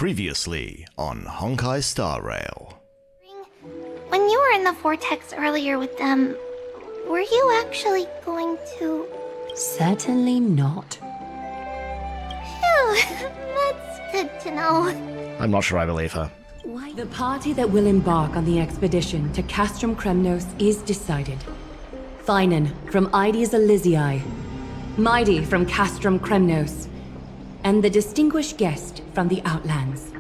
Previously on Honkai Star Rail. When you were in the vortex earlier with them, were you actually going to... Certainly not. Phew, that's good to know. I'm not sure I believe her. The party that will embark on the expedition to Castrum Kremnos is decided. Finan from Ides Elysiae, Mighty from Castrum Kremnos, and the distinguished guest from the Outlands.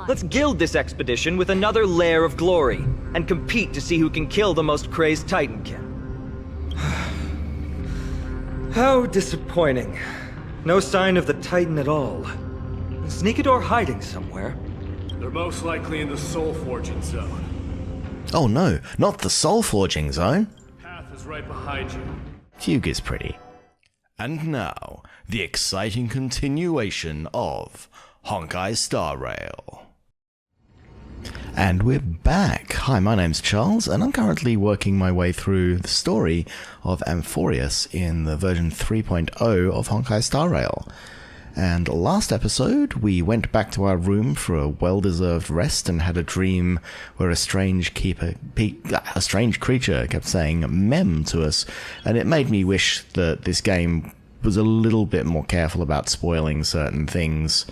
Let's gild this expedition with another lair of glory, and compete to see who can kill the most crazed Titankin. How disappointing. No sign of the Titan at all. Is Nikador hiding somewhere? They're most likely in the soul forging zone. Oh no, not the soul forging zone. Path is right behind you. Fugue is pretty. And now, the exciting continuation of Honkai Star Rail. And we're back. Hi, my name's Charles, and I'm currently working my way through the story of Amphorius in the version 3.0 of Honkai Star Rail. And last episode, we went back to our room for a well-deserved rest and had a dream where a strange creature kept saying "mem" to us, and it made me wish that this game was a little bit more careful about spoiling certain things.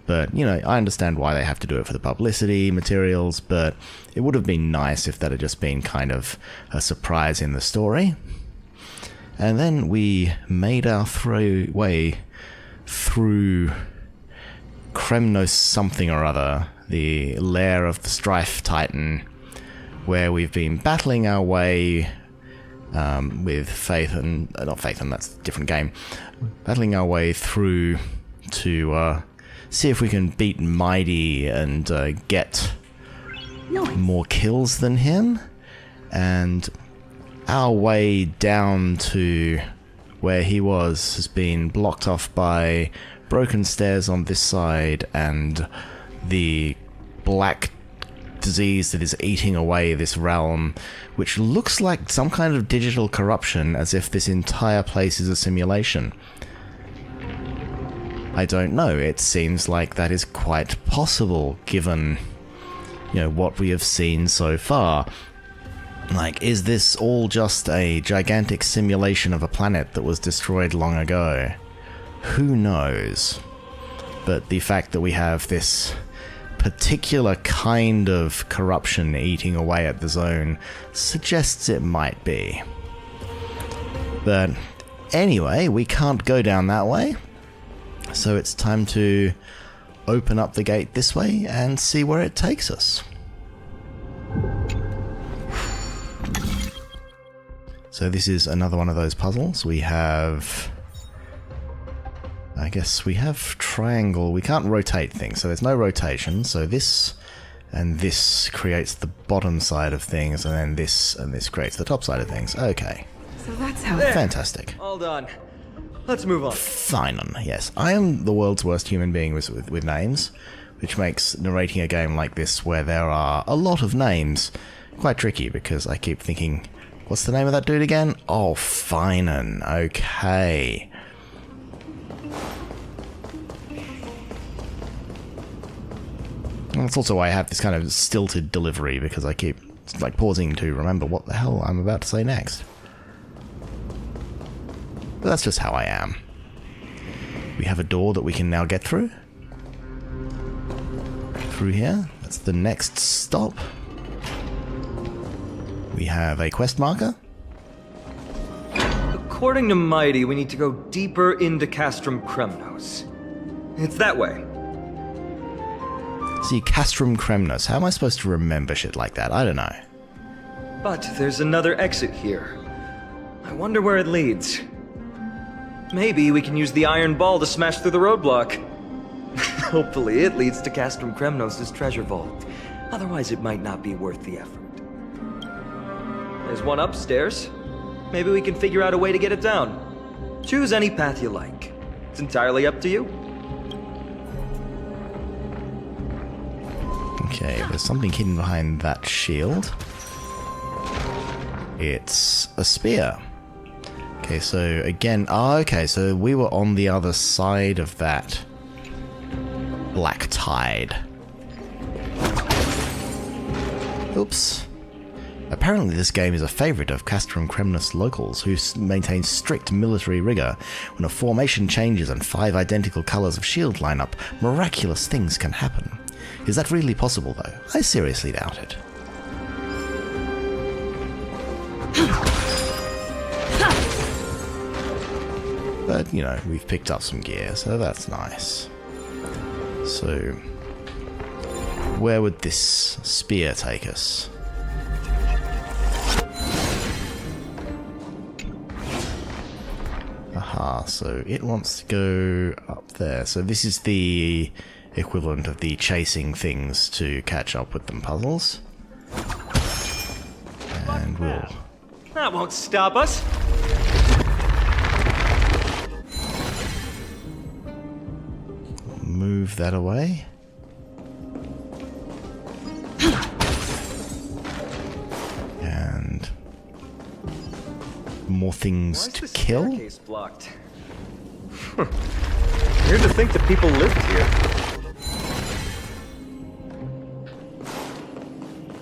But, you know, I understand why they have to do it for the publicity materials, but it would have been nice if that had just been kind of a surprise in the story. And then we made our way through Kremnos something or other, the lair of the Strife Titan, where we've been battling our way with not Phaethon, that's a different game, battling our way through to see if we can beat Mighty and get more kills than him, and our way down to where he has been blocked off by broken stairs on this side and the black disease that is eating away this realm, which looks like some kind of digital corruption, as if this entire place is a simulation. I don't know, it seems like that is quite possible given, you know, what we have seen so far. Like, is this all just a gigantic simulation of a planet that was destroyed long ago? Who knows? But the fact that we have this particular kind of corruption eating away at the zone suggests it might be. But anyway, we can't go down that way, so it's time to open up the gate this way and see where it takes us. So this is another one of those puzzles. We have... I guess we have triangle. We can't rotate things, so there's no rotation. So this and this creates the bottom side of things, and then this and this creates the top side of things. Okay. So that's how... There. Fantastic. All done. Let's move on. Finan, yes. I am the world's worst human being with names, which makes narrating a game like this, where there are a lot of names, quite tricky, because I keep thinking... What's the name of that dude again? Oh, Finan. Okay. And that's also why I have this kind of stilted delivery, because I keep like pausing to remember what the hell I'm about to say next. But that's just how I am. We have a door that we can now get through. Through here. That's the next stop. We have a quest marker. According to Mighty, we need to go deeper into Castrum Kremnos. It's that way. See, Castrum Kremnos. How am I supposed to remember shit like that? I don't know. But there's another exit here. I wonder where it leads. Maybe we can use the iron ball to smash through the roadblock. Hopefully it leads to Castrum Kremnos' treasure vault. Otherwise it might not be worth the effort. There's one upstairs. Maybe we can figure out a way to get it down. Choose any path you like. It's entirely up to you. Okay, there's something hidden behind that shield. It's a spear. Okay, so again... Oh, okay, so we were on the other side of that black tide. Oops. Apparently this game is a favourite of Castrum Kremnus locals, who maintain strict military rigour. When a formation changes and 5 identical colours of shield line up, miraculous things can happen. Is that really possible, though? I seriously doubt it. But, you know, we've picked up some gear, so that's nice. So, where would this spear take us? Aha, so it wants to go up there. So this is the equivalent of the chasing things to catch up with them puzzles. And we'll... That won't stop us. move that away. And more things to kill. Staircase blocked? Weird to think that people lived here.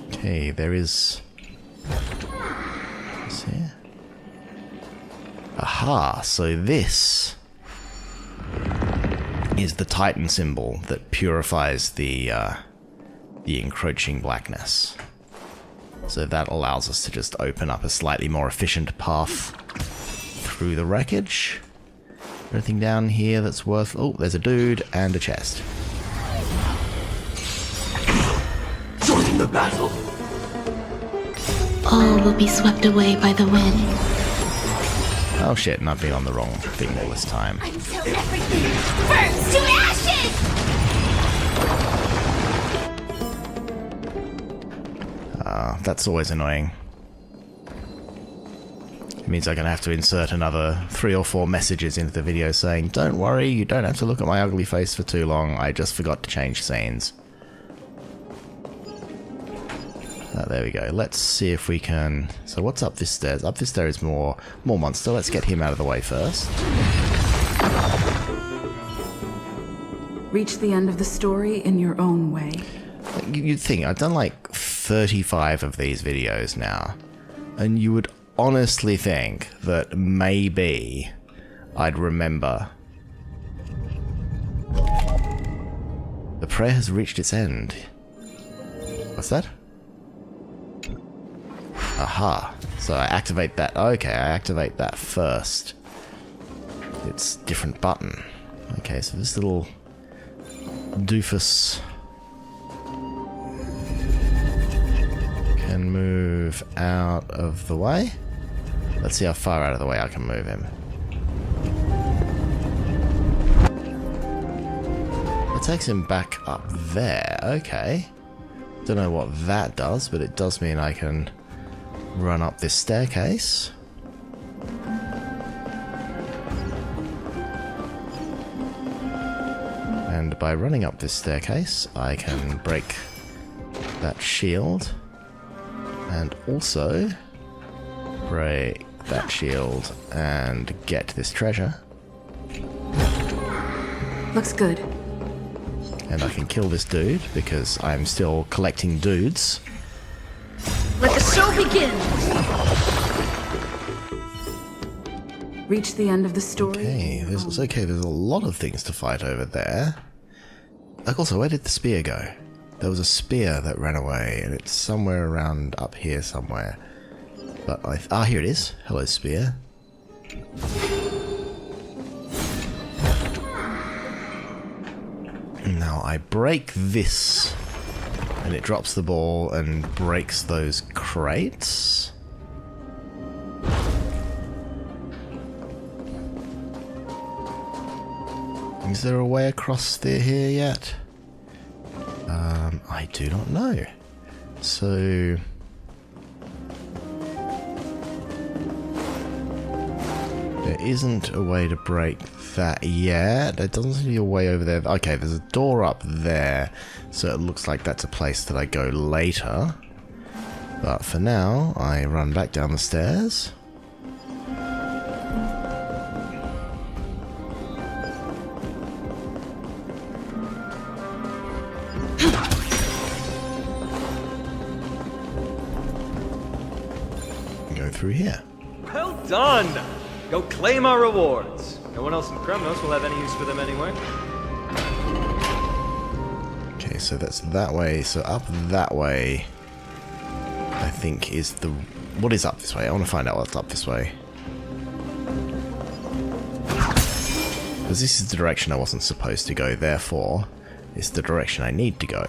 Okay, there is... What's here? Aha, so this is the Titan symbol that purifies the encroaching blackness. So that allows us to just open up a slightly more efficient path through the wreckage. Anything down here that's worth... Oh, there's a dude and a chest. Join the battle. All will be swept away by the wind. Oh shit, and I've been on the wrong thing all this time. Until everything burns to ashes! That's always annoying. It means I'm going to have to insert another 3 or 4 messages into the video saying, don't worry, you don't have to look at my ugly face for too long, I just forgot to change scenes. There we go. Let's see if we can... So what's up this stairs? Up this stairs is more monster. Let's get him out of the way first. Reach the end of the story in your own way. You'd think, I've done like 35 of these videos now, and you would honestly think that maybe I'd remember. The prayer has reached its end. What's that? Aha. So I activate that. Okay, I activate that first. It's different button. Okay, so this little doofus can move out of the way. Let's see how far out of the way I can move him. That takes him back up there. Okay. Don't know what that does, but it does mean I can run up this staircase. And by running up this staircase, I can break that shield. And also break that shield and get this treasure. Looks good. And I can kill this dude because I'm still collecting dudes. Let the show begin! Reach the end of the story. Okay, there's a lot of things to fight over there. Like also, where did the spear go? There was a spear that ran away, and it's somewhere around up here somewhere. But here it is. Hello, spear. Now I break this, and it drops the ball and breaks those crates. Is there a way across here yet? I do not know. So... there isn't a way to break that yet. There doesn't seem to be a way over there. Okay, there's a door up there, so it looks like that's a place that I go later. But for now, I run back down the stairs. through here. Well done! Go claim our rewards. No one else in Kremnos will have any use for them anyway. Okay, so that's that way. So up that way, I think is the... What is up this way? I want to find out what's up this way. Because this is the direction I wasn't supposed to go, therefore, it's the direction I need to go.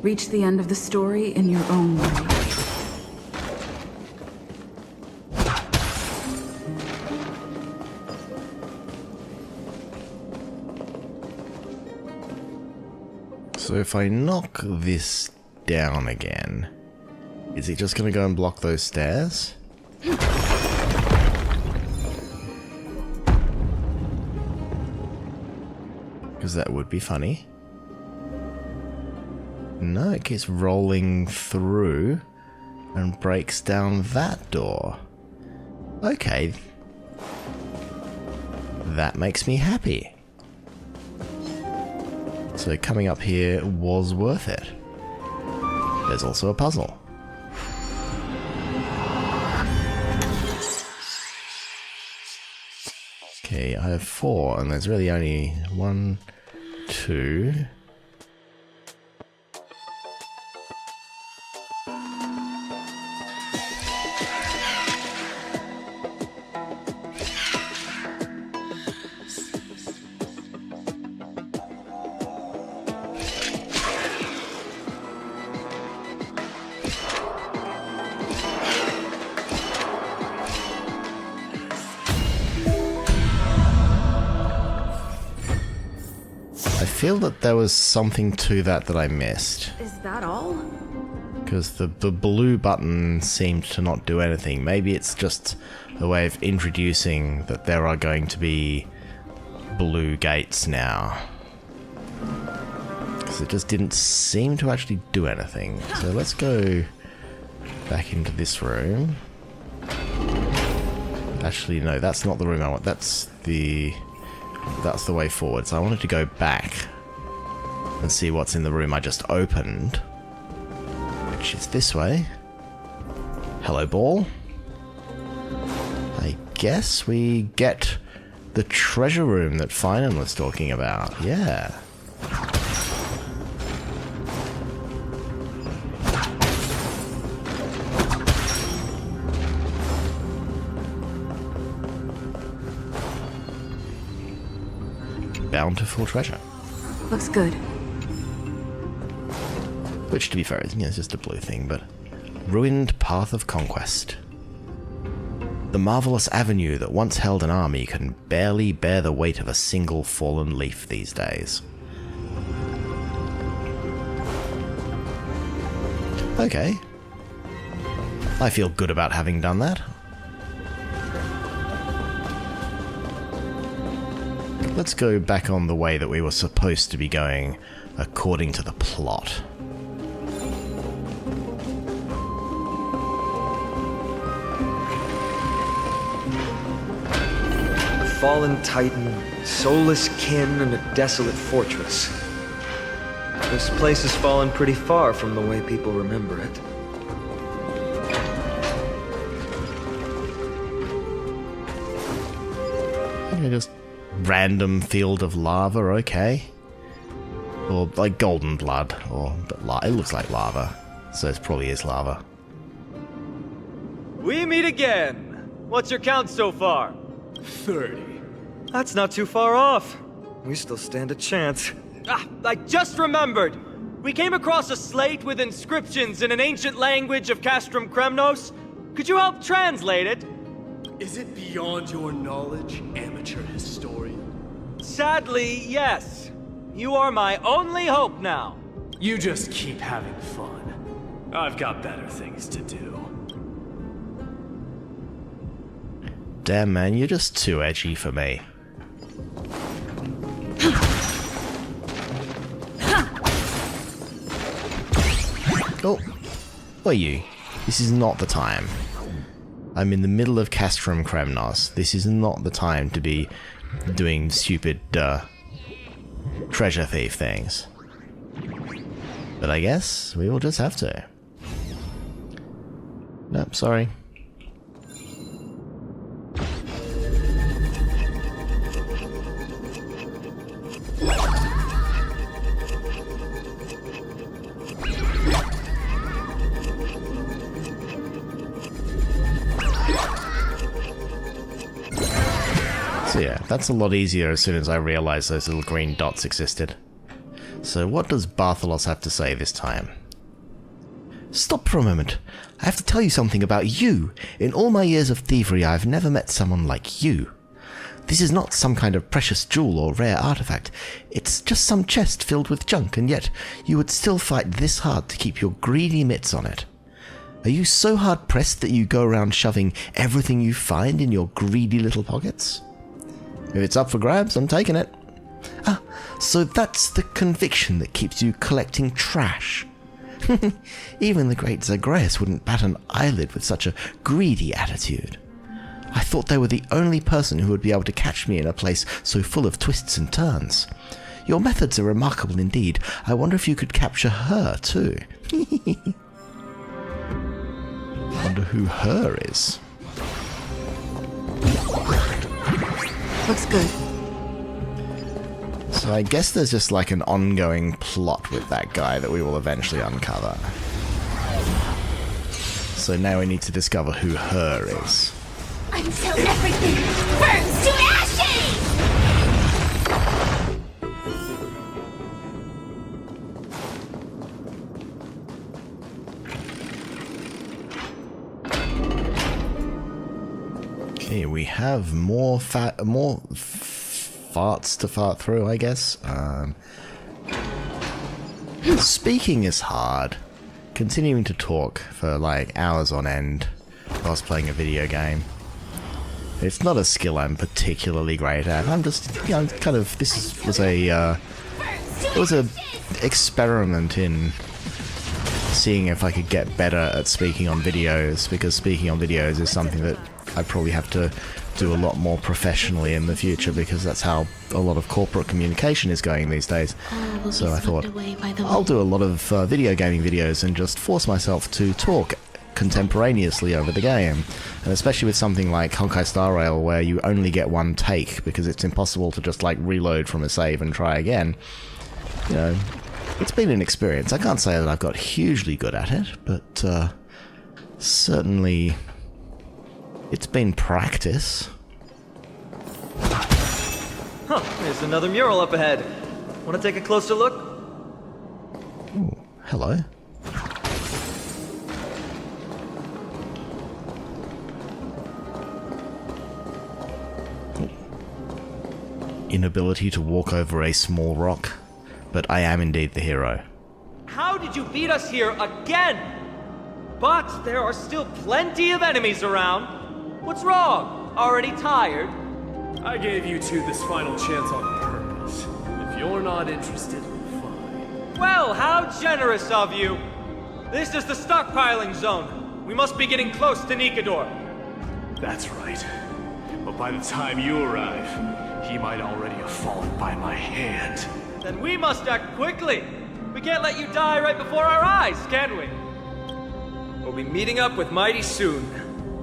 Reach the end of the story in your own way. So if I knock this down again, is it just going to go and block those stairs? Because that would be funny. No, it keeps rolling through and breaks down that door. Okay. That makes me happy. So coming up here was worth it. There's also a puzzle. Okay, I have 4, and there's really only 1, 2... I feel that there was something to that I missed. Is that all? Because the blue button seemed to not do anything. Maybe it's just a way of introducing that there are going to be blue gates now. Because it just didn't seem to actually do anything. So let's go back into this room. Actually, no, that's not the room I want. That's the way forward. So I wanted to go back and see what's in the room I just opened, which is this way. Hello, ball. I guess we get the treasure room that Finan was talking about. Yeah. Bountiful treasure. Looks good. Which, to be fair, is just a blue thing, but... Ruined Path of Conquest. The marvelous avenue that once held an army can barely bear the weight of a single fallen leaf these days. Okay. I feel good about having done that. Let's go back on the way that we were supposed to be going, according to the plot. A fallen titan, soulless kin, and a desolate fortress. This place has fallen pretty far from the way people remember it. Okay, just random field of lava, okay. Or like golden blood, but it looks like lava, so it probably is lava. We meet again! What's your count so far? 30. That's not too far off. We still stand a chance. Ah, I just remembered! We came across a slate with inscriptions in an ancient language of Castrum Kremnos. Could you help translate it? Is it beyond your knowledge, amateur historian? Sadly, yes. You are my only hope now. You just keep having fun. I've got better things to do. Damn, man, you're just too edgy for me. Oh, where are you? This is not the time. I'm in the middle of Castrum Kremnos. This is not the time to be doing stupid treasure thief things. But I guess we will just have to. Nope, sorry. So yeah, that's a lot easier as soon as I realized those little green dots existed. So what does Bartholos have to say this time? Stop for a moment. I have to tell you something about you. In all my years of thievery, I've never met someone like you. This is not some kind of precious jewel or rare artifact. It's just some chest filled with junk, and yet you would still fight this hard to keep your greedy mitts on it. Are you so hard-pressed that you go around shoving everything you find in your greedy little pockets? If it's up for grabs, I'm taking it. Ah, so that's the conviction that keeps you collecting trash. Even the great Zagreus wouldn't bat an eyelid with such a greedy attitude. I thought they were the only person who would be able to catch me in a place so full of twists and turns. Your methods are remarkable indeed. I wonder if you could capture her too. Wonder who her is. Looks good. So I guess there's just like an ongoing plot with that guy that we will eventually uncover. So now we need to discover who her is. Until everything burns to ashes! Okay, we have more farts to fart through, I guess. Speaking is hard. Continuing to talk for like hours on end whilst playing a video game. It's not a skill I'm particularly great at. I'm just, you know, kind of, was a experiment in seeing if I could get better at speaking on videos, because speaking on videos is something that I probably have to do a lot more professionally in the future, because that's how a lot of corporate communication is going these days. So I thought, I'll do a lot of video gaming videos and just force myself to talk contemporaneously over the game. And especially with something like Honkai Star Rail, where you only get one take because it's impossible to just like reload from a save and try again. You know, it's been an experience. I can't say that I've got hugely good at it, but certainly it's been practice. Huh, there's another mural up ahead. Want to take a closer look? Ooh, hello. Inability to walk over a small rock, but I am indeed the hero. How did you beat us here again? But there are still plenty of enemies around. What's wrong? Already tired? I gave you two this final chance on purpose. If you're not interested, fine. Well, how generous of you! This is the stockpiling zone. We must be getting close to Nikador. That's right. But by the time you arrive, he might already have fallen by my hand. Then we must act quickly. We can't let you die right before our eyes, can we? We'll be meeting up with Mighty soon.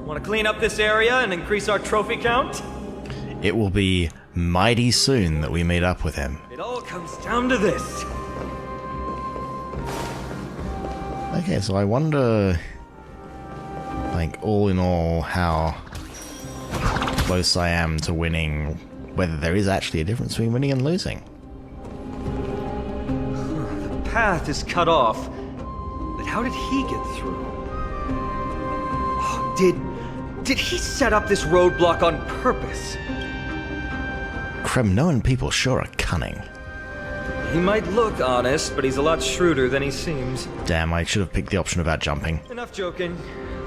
Want to clean up this area and increase our trophy count? It will be mighty soon that we meet up with him. It all comes down to this. Okay, so I wonder, like, all in all, how close I am to winning, whether there is actually a difference between winning and losing. The path is cut off, but how did he get through? Oh, did he set up this roadblock on purpose? Kremnoan people sure are cunning. He might look honest, but he's a lot shrewder than he seems. Damn, I should have picked the option about jumping. Enough joking.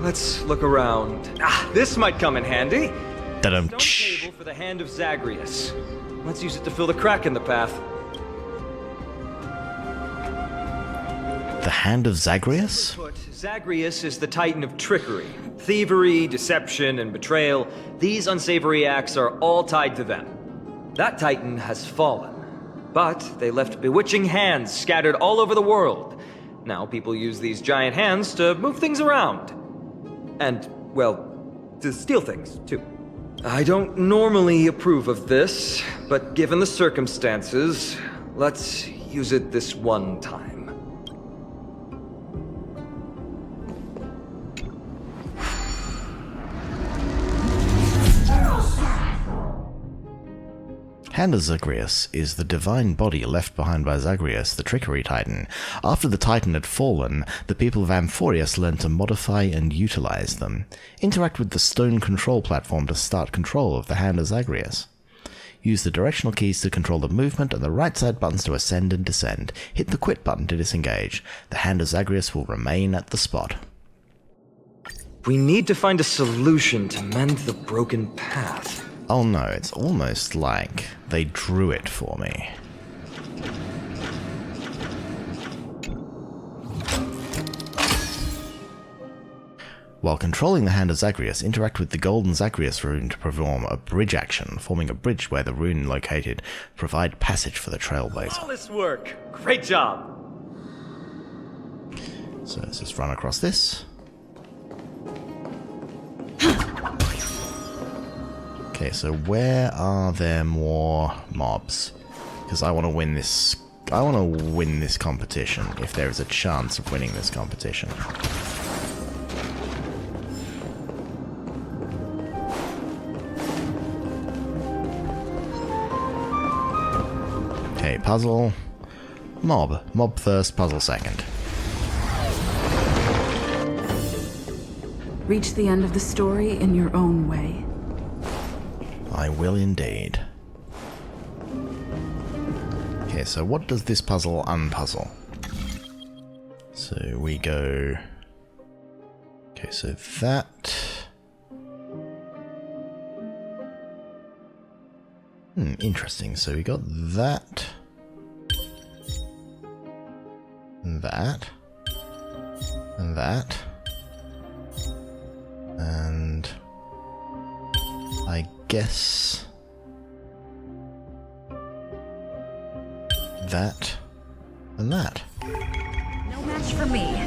Let's look around. Ah, this might come in handy. Da-dum. Stone table for the Hand of Zagreus. Let's use it to fill the crack in the path. The Hand of Zagreus? Zagreus is the titan of trickery. Thievery, deception, and betrayal. These unsavory acts are all tied to them. That Titan has fallen. But they left bewitching hands scattered all over the world. Now people use these giant hands to move things around. And, well, to steal things, too. I don't normally approve of this, but given the circumstances, let's use it this one time. Hand of Zagreus is the divine body left behind by Zagreus, the Trickery Titan. After the Titan had fallen, the people of Amphorius learned to modify and utilize them. Interact with the stone control platform to start control of the Hand of Zagreus. Use the directional keys to control the movement and the right side buttons to ascend and descend. Hit the quit button to disengage. The Hand of Zagreus will remain at the spot. We need to find a solution to mend the broken path. Oh no, it's almost like they drew it for me. While controlling the Hand of Zagreus, interact with the golden Zagreus rune to perform a bridge action, forming a bridge where the rune located. Provide passage for the Trailblazer. Flawless work! Great job! So let's just run across this. Okay, so where are there more mobs? Because I want to win this. I want to win this competition if there is a chance of winning this competition. Okay, puzzle. Mob. Mob first, puzzle second. Reach the end of the story in your own way. I will indeed. Okay, so what does this puzzle unpuzzle? So we go... Okay, so that... interesting. So we got that... and that... and that... and... I guess that and that. No match for me.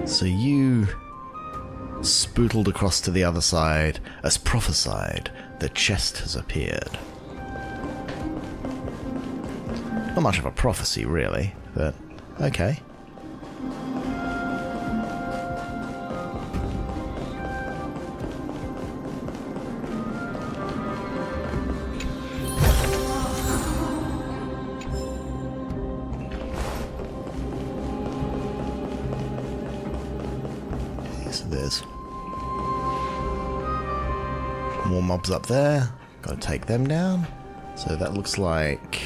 So you spootled across to the other side. As prophesied, the chest has appeared. Not much of a prophecy, really, but okay. So there's more mobs up there. Gotta take them down. So that looks like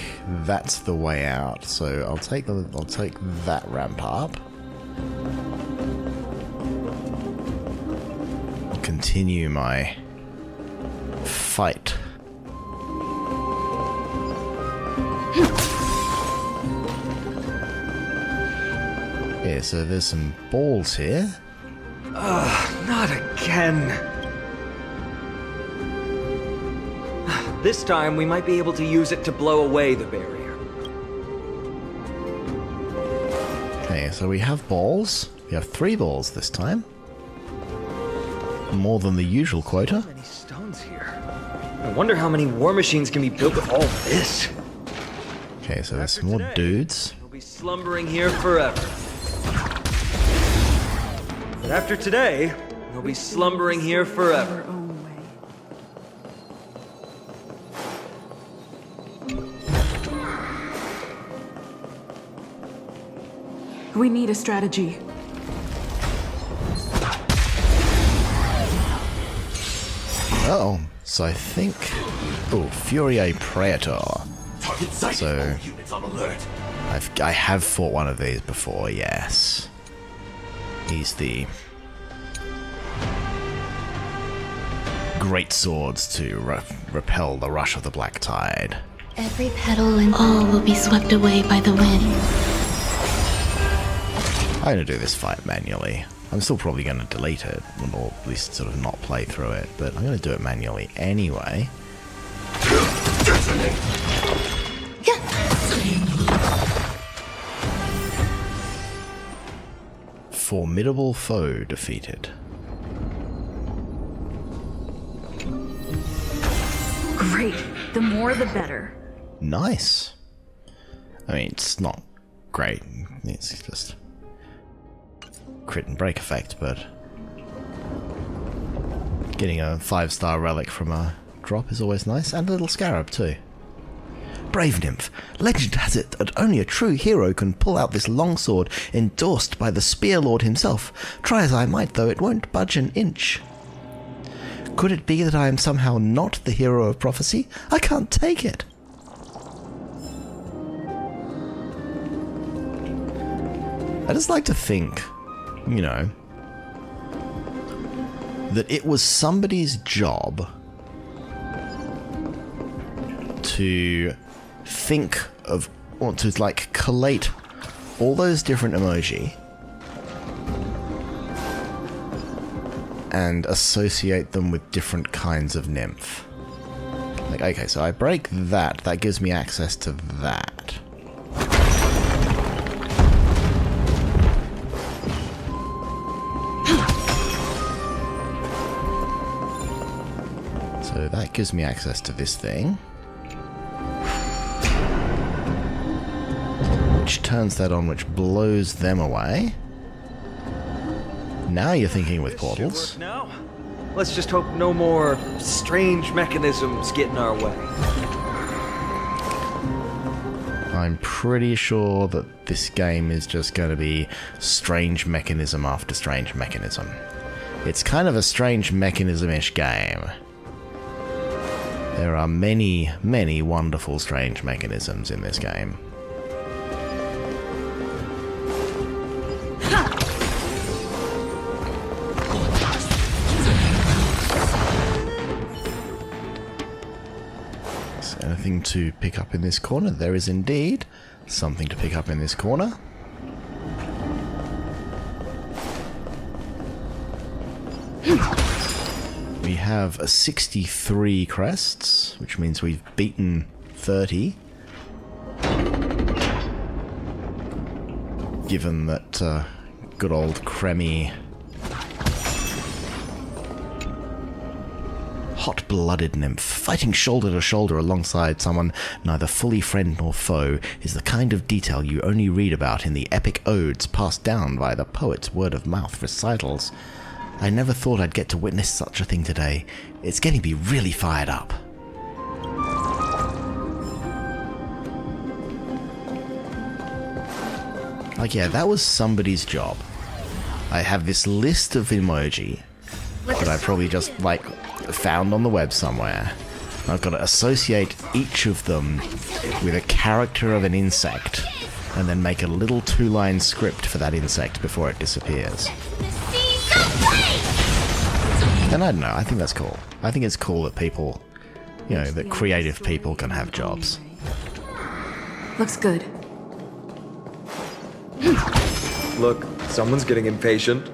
that's the way out. So I'll take that ramp up. Continue my fight. Yeah, so there's some balls here. Not again. This time we might be able to use it to blow away the barrier. Okay, so we have balls. We have 3 balls this time. More than the usual quota. Many stones here. I wonder how many war machines can be built with all this. Okay, so there's some more dudes. We'll be slumbering here forever. But after today, we'll be slumbering here forever. Your own way. We need a strategy. Oh, so I think... Oh, Furie Praetor. Target sighted. So- All units on alert. I have fought one of these before, yes. He's the... great swords to repel the rush of the black tide. Every petal and all will be swept away by the wind. I'm going to do this fight manually. I'm still probably going to delete it, or at least sort of not play through it, but I'm going to do it manually anyway. Formidable foe defeated. Great. The more the better. Nice. I mean, it's not great. It's just crit and break effect, but getting a 5-star relic from a drop is always nice, and a little scarab too. Brave nymph, legend has it that only a true hero can pull out this longsword endorsed by the Spear Lord himself. Try as I might, though, it won't budge an inch. Could it be that I am somehow not the hero of prophecy? I can't take it. I just like to think, you know, that it was somebody's job to think of, or to like collate all those different emoji and associate them with different kinds of nymph. Like, okay, so I break that, that gives me access to that. So that gives me access to this thing, which turns that on, which blows them away. Now you're thinking with portals. Should work now. Let's just hope no more strange mechanisms get in our way. I'm pretty sure that this game is just going to be strange mechanism after strange mechanism. It's kind of a strange mechanism-ish game. There are many, many wonderful strange mechanisms in this game. Is there anything to pick up in this corner? There is indeed something to pick up in this corner. We have a 63 crests, which means we've beaten 30. Given that good old Cremmy hot-blooded nymph, fighting shoulder to shoulder alongside someone neither fully friend nor foe, is the kind of detail you only read about in the epic odes passed down by the poet's word-of-mouth recitals. I never thought I'd get to witness such a thing today. It's getting me really fired up. Like, yeah, that was somebody's job. I have this list of emoji that I probably just, like, found on the web somewhere. I've got to associate each of them with a character of an insect, and then make a little 2-line script for that insect before it disappears. And I don't know, I think that's cool. I think it's cool that people, you know, that creative people can have jobs. Looks good. Look, someone's getting impatient.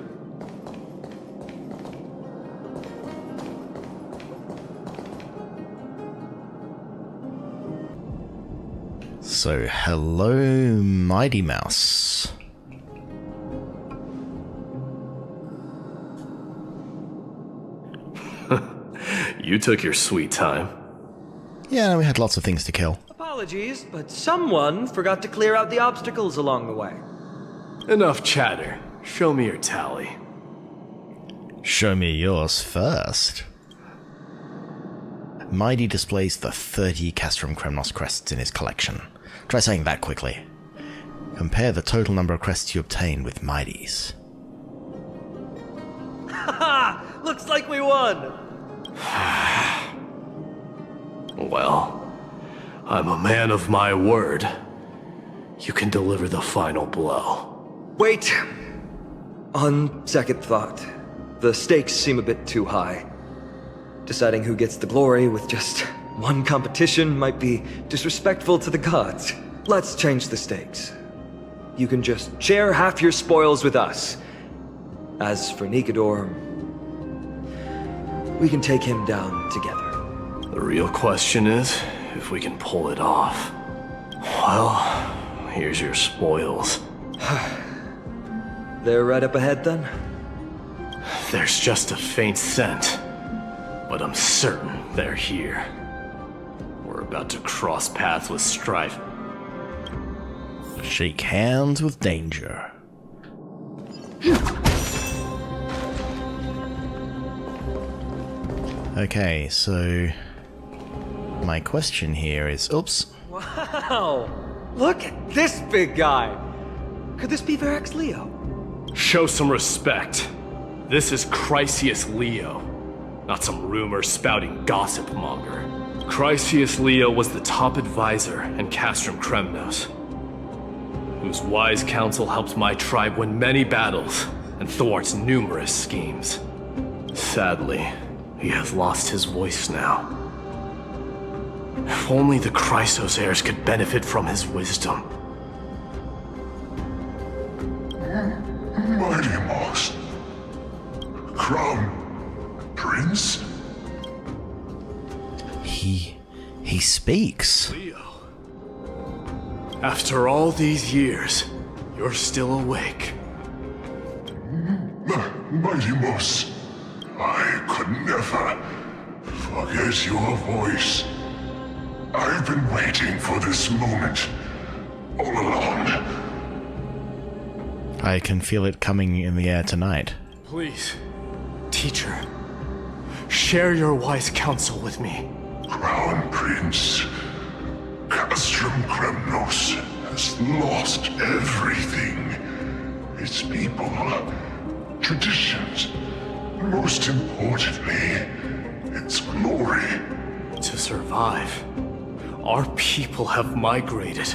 So, hello, Mighty Mouse. You took your sweet time. Yeah, we had lots of things to kill. Apologies, but someone forgot to clear out the obstacles along the way. Enough chatter. Show me your tally. Show me yours first. Mighty displays the 30 Castrum Kremnos crests in his collection. Try saying that quickly. Compare the total number of crests you obtain with Mighty's. Haha! Looks like we won! Well, I'm a man of my word. You can deliver the final blow. Wait! On second thought, the stakes seem a bit too high. Deciding who gets the glory with just one competition might be disrespectful to the gods. Let's change the stakes. You can just share half your spoils with us. As for Nikador, we can take him down together. The real question is, if we can pull it off, well, here's your spoils. They're right up ahead then? There's just a faint scent, but I'm certain they're here. We're about to cross paths with Strife. Shake hands with danger. Okay, so my question here is, oops. Wow! Look at this big guy! Could this be Varric's Leo? Show some respect. This is Chrysius Leo, not some rumor-spouting gossip monger. Chrysius Leo was the top advisor in Castrum Kremnos, whose wise counsel helped my tribe win many battles and thwarts numerous schemes. Sadly, he has lost his voice now. If only the Chrysos heirs could benefit from his wisdom. Mighty Moss. Crown Prince? He speaks. Leo, after all these years, you're still awake. Mighty Moss, I could never forget your voice. I've been waiting for this moment all along. I can feel it coming in the air tonight. Please, teacher, share your wise counsel with me. Crown Prince, Castrum Kremnos has lost everything. Its people, traditions, and most importantly, its glory. To survive, our people have migrated,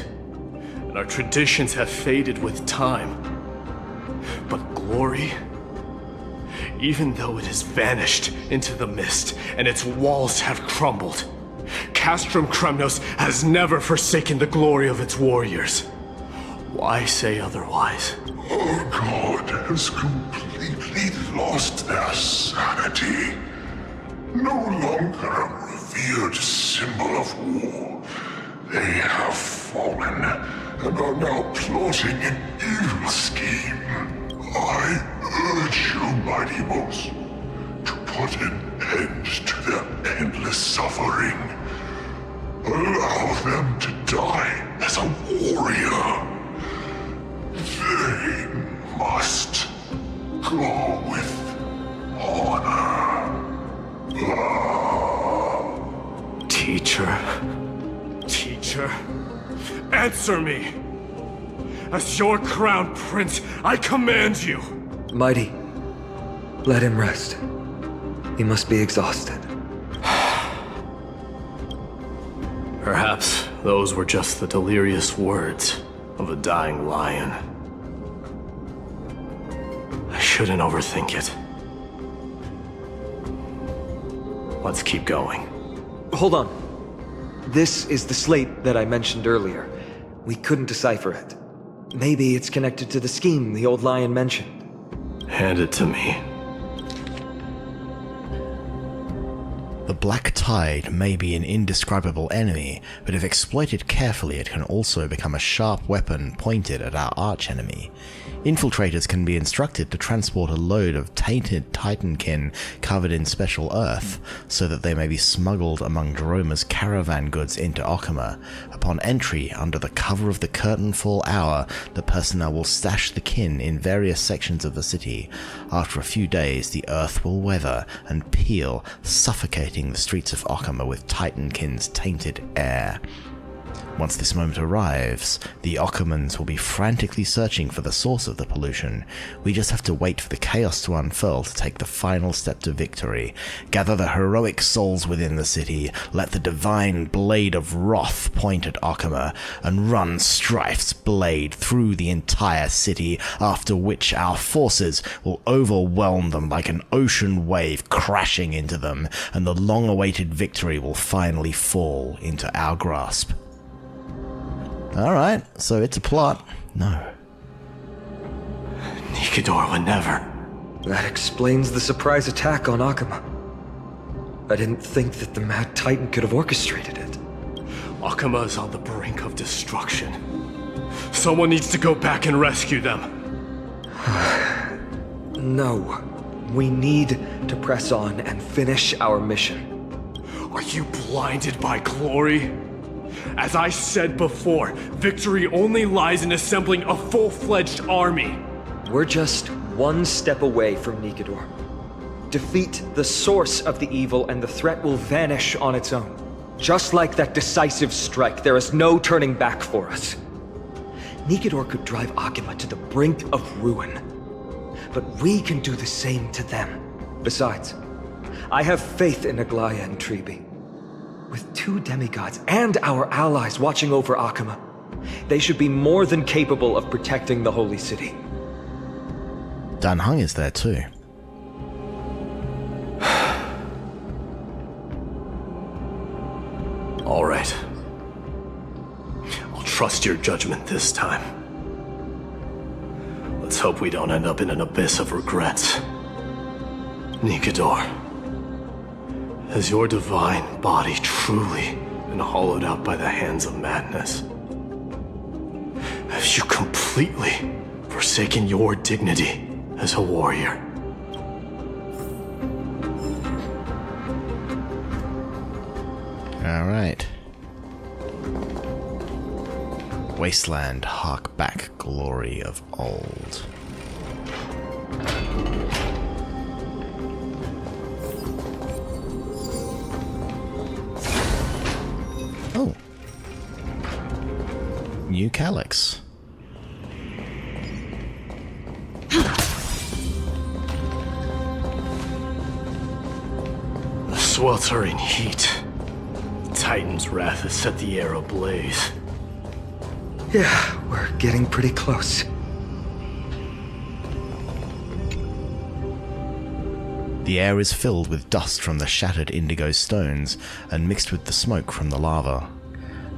and our traditions have faded with time. But glory, even though it has vanished into the mist and its walls have crumbled, Castrum Kremnos has never forsaken the glory of its warriors. Why say otherwise? Our god has completely lost their sanity. No longer a revered symbol of war, they have fallen and are now plotting an evil scheme. I urge you, Mighty Moss, to put an end to their endless suffering. Allow them to die as a warrior. They must go with honor. Teacher, answer me! As your crown prince, I command you! Mighty, let him rest. He must be exhausted. Perhaps those were just the delirious words of a dying lion. I shouldn't overthink it. Let's keep going. Hold on. This is the slate that I mentioned earlier. We couldn't decipher it. Maybe it's connected to the scheme the old lion mentioned. Hand it to me. The Black Tide may be an indescribable enemy, but if exploited carefully it can also become a sharp weapon pointed at our archenemy. Infiltrators can be instructed to transport a load of tainted titankin covered in special earth, so that they may be smuggled among Droma's caravan goods into Okhama. Upon entry, under the cover of the curtainfall hour, the personnel will stash the kin in various sections of the city. After a few days, the earth will weather and peel, suffocating the streets of Okhama with titankin's tainted air. Once this moment arrives, the Okkamans will be frantically searching for the source of the pollution. We just have to wait for the chaos to unfurl to take the final step to victory. Gather the heroic souls within the city, let the divine blade of wrath point at Okhama, and run Strife's blade through the entire city, after which our forces will overwhelm them like an ocean wave crashing into them, and the long-awaited victory will finally fall into our grasp. Alright, so it's a plot. No. Nikador would never. That explains the surprise attack on Okhama. I didn't think that the Mad Titan could have orchestrated it. Akuma is on the brink of destruction. Someone needs to go back and rescue them. No. We need to press on and finish our mission. Are you blinded by glory? As I said before, victory only lies in assembling a full-fledged army. We're just one step away from Nikador. Defeat the source of the evil and the threat will vanish on its own. Just like that decisive strike, there is no turning back for us. Nikador could drive Akuma to the brink of ruin. But we can do the same to them. Besides, I have faith in Aglaya and Tribi. With 2 demigods and our allies watching over Akuma, they should be more than capable of protecting the Holy City. Dan Heng is there too. All right. I'll trust your judgment this time. Let's hope we don't end up in an abyss of regrets. Nikador, has your divine body truly been hollowed out by the hands of madness? Have you completely forsaken your dignity as a warrior? Alright. Wasteland, hark back, glory of old. Oh. New Calyx. The sweltering heat. Titan's wrath has set the air ablaze. Yeah, we're getting pretty close. The air is filled with dust from the shattered indigo stones and mixed with the smoke from the lava.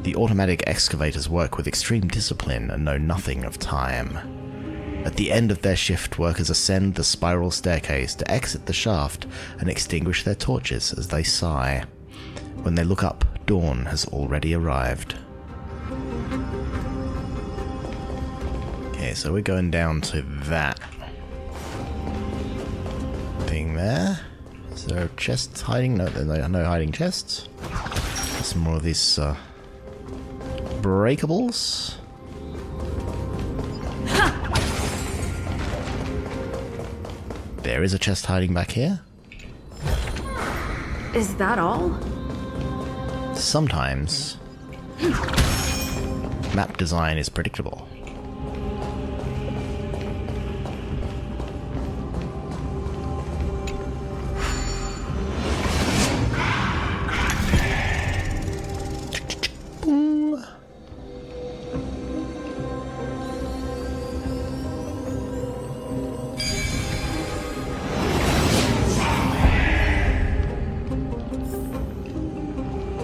The automatic excavators work with extreme discipline and know nothing of time. At the end of their shift, workers ascend the spiral staircase to exit the shaft and extinguish their torches as they sigh. When they look up, dawn has already arrived. Okay, so we're going down to that thing there. Is there a chest hiding? No, there are no hiding chests. Some more of these breakables. There is a chest hiding back here. Is that all? Sometimes map design is predictable.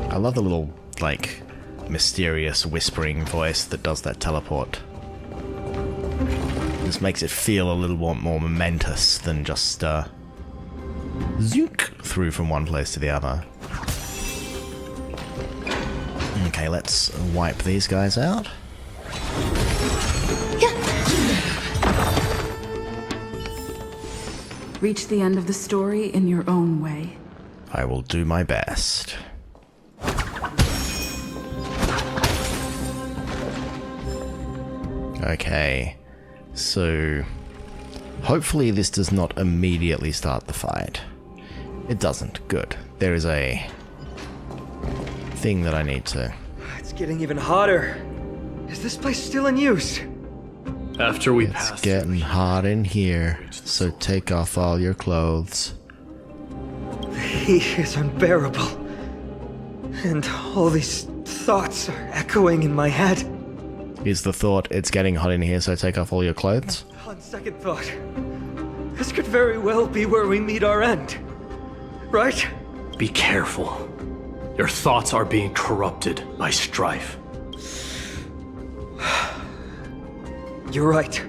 I love the little, like, mysterious whispering voice that does that teleport. This makes it feel a little more momentous than just, zook through from one place to the other. Okay, let's wipe these guys out. Reach the end of the story in your own way. I will do my best. Okay, so hopefully this does not immediately start the fight. It doesn't. Good. There is a thing that I need to... It's getting even hotter. Is this place still in use? After we It's pass getting hot in here, so take off all your clothes. The heat is unbearable. And all these thoughts are echoing in my head. Is the thought, it's getting hot in here, so take off all your clothes? On second thought, this could very well be where we meet our end. Right? Be careful. Your thoughts are being corrupted by strife. You're right.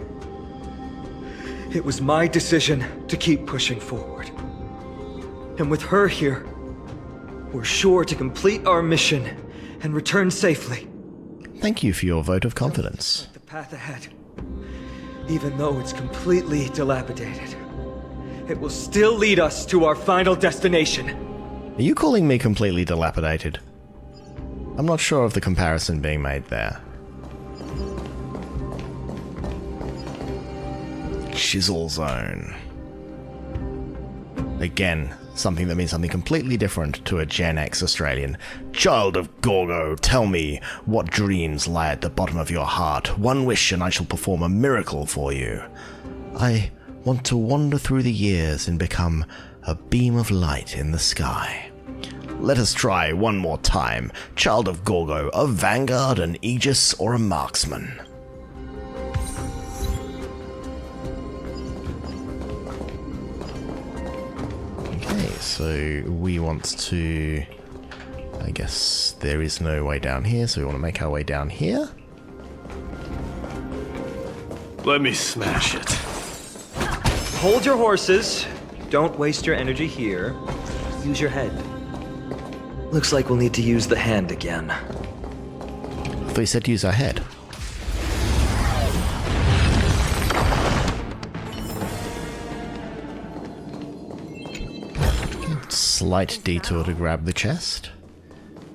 It was my decision to keep pushing forward. And with her here, we're sure to complete our mission and return safely. Thank you for your vote of confidence. The path ahead, even though it's completely dilapidated, it will still lead us to our final destination. Are you calling me completely dilapidated? I'm not sure of the comparison being made there. Chisel Zone. Again, something that means something completely different to a Gen X Australian. Child of Gorgo, tell me what dreams lie at the bottom of your heart. One wish and I shall perform a miracle for you. I want to wander through the years and become a beam of light in the sky. Let us try one more time. Child of Gorgo, a vanguard, an aegis, or a marksman? Okay, so we want to... I guess there is no way down here, so we want to make our way down here. Let me smash it. Hold your horses. Don't waste your energy here. Use your head. Looks like we'll need to use the hand again. I thought you said to use our head. Slight detour to grab the chest.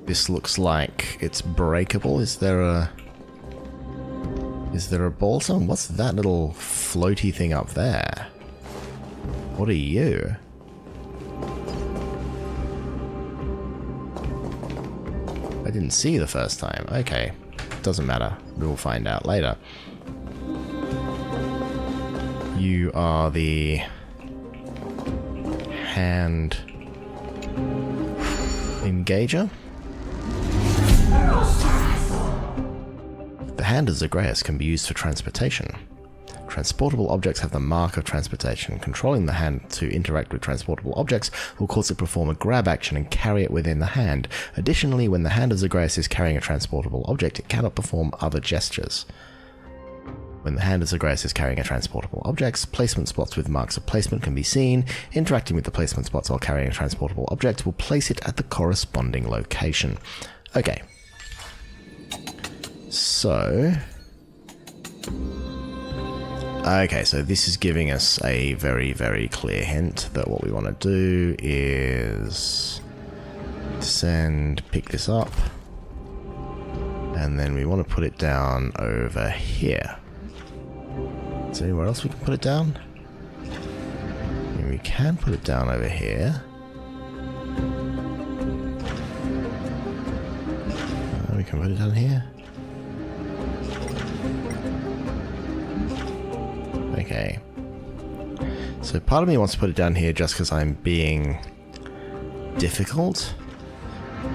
This looks like it's breakable. Is there a ball zone? What's that little floaty thing up there? What are you? I didn't see you the first time. Okay. Doesn't matter. We'll find out later. You are the hand engager. The hand of Zagreus can be used for transportation. Transportable objects have the mark of transportation. Controlling the hand to interact with transportable objects will cause it to perform a grab action and carry it within the hand. Additionally, when the hand of Zagreus is carrying a transportable object, it cannot perform other gestures. When the hand of Zagreus is carrying a transportable object, placement spots with marks of placement can be seen. Interacting with the placement spots while carrying a transportable object will place it at the corresponding location. Okay. So... Okay, so this is giving us a very, very clear hint that what we want to do is descend, pick this up, and then we want to put it down over here. Is there anywhere else we can put it down? And we can put it down over here. We can put it down here. Okay. So part of me wants to put it down here just because I'm being difficult,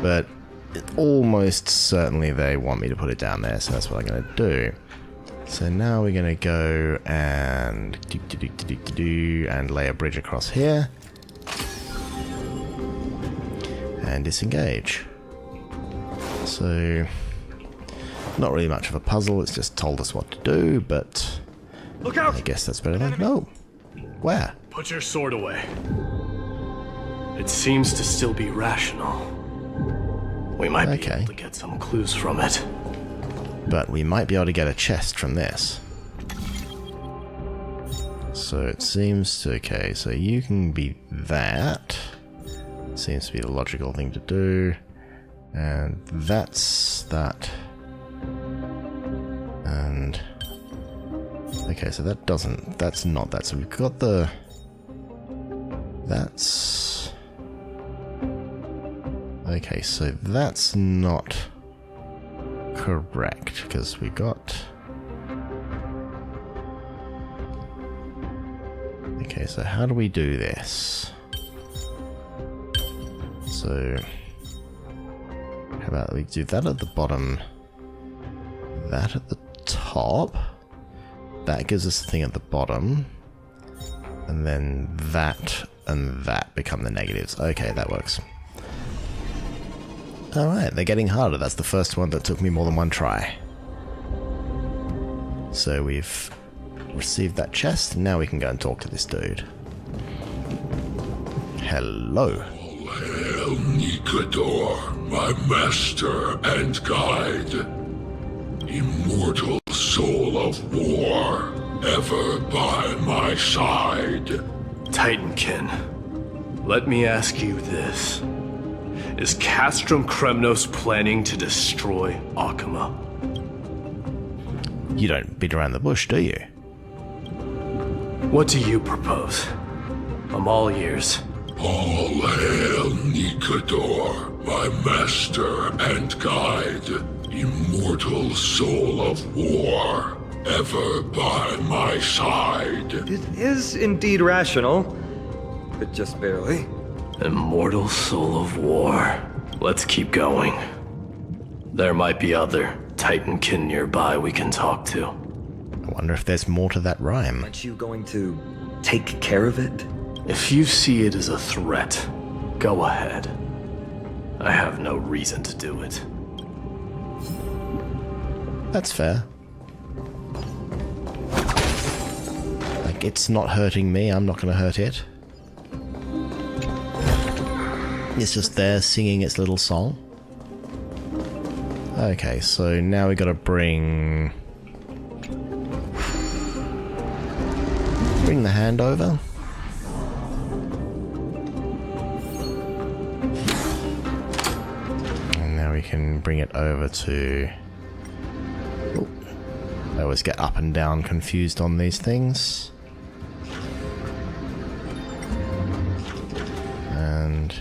but almost certainly they want me to put it down there, so that's what I'm going to do. So now we're going to go and and lay a bridge across here and disengage. So not really much of a puzzle, it's just told us what to do, but look out! I guess that's better than no. Where? Put your sword away. It seems to still be rational. We might be able to get some clues from it. But we might be able to get a chest from this. So it seems to... Okay, so you can be that. Seems to be the logical thing to do. And that's that. And... Okay, so that doesn't... That's not that. So we've got the... That's... Okay, so that's not correct, because we got... Okay, so how do we do this? So... How about we do that at the bottom, that at the top, that gives us the thing at the bottom, and then that and that become the negatives. Okay, that works. Alright, they're getting harder. That's the first one that took me more than one try. So we've received that chest, now we can go and talk to this dude. Hello. Hail Nikador, my master and guide. Immortal soul of war, ever by my side. Titankin, let me ask you this. Is Castrum Kremnos planning to destroy Akama? You don't beat around the bush, do you? What do you propose? I'm all ears. All hail Nikador, my master and guide. Immortal soul of war, ever by my side. It is indeed rational, but just barely. Immortal soul of war. Let's keep going. There might be other Titankin nearby we can talk to. I wonder if there's more to that rhyme. Aren't you going to take care of it? If you see it as a threat, go ahead. I have no reason to do it. That's fair. Like, it's not hurting me, I'm not gonna hurt it. It's just there singing its little song. Okay, so now we gotta bring the hand over. And now we can bring it over to... Oh, I always get up and down confused on these things. And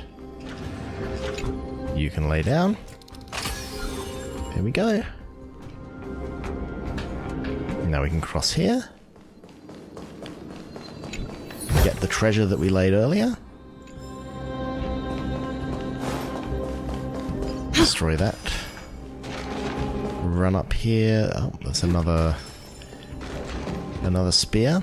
you can lay down. There we go. Now we can cross here. Get the treasure that we laid earlier. Destroy that. Run up here. Oh, there's another spear.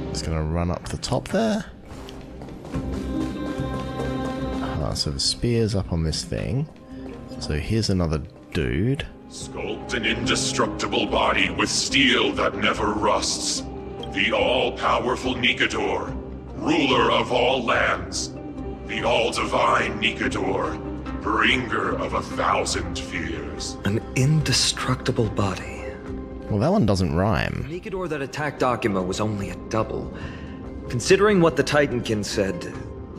Just gonna run up the top there. So the spear's up on this thing. So here's another dude. Sculpt an indestructible body with steel that never rusts. The all-powerful Nikador, ruler of all lands. The all-divine Nikador, bringer of 1,000 fears. An indestructible body. Well, that one doesn't rhyme. The Nikador that attacked Akama was only a double. Considering what the Titankin said,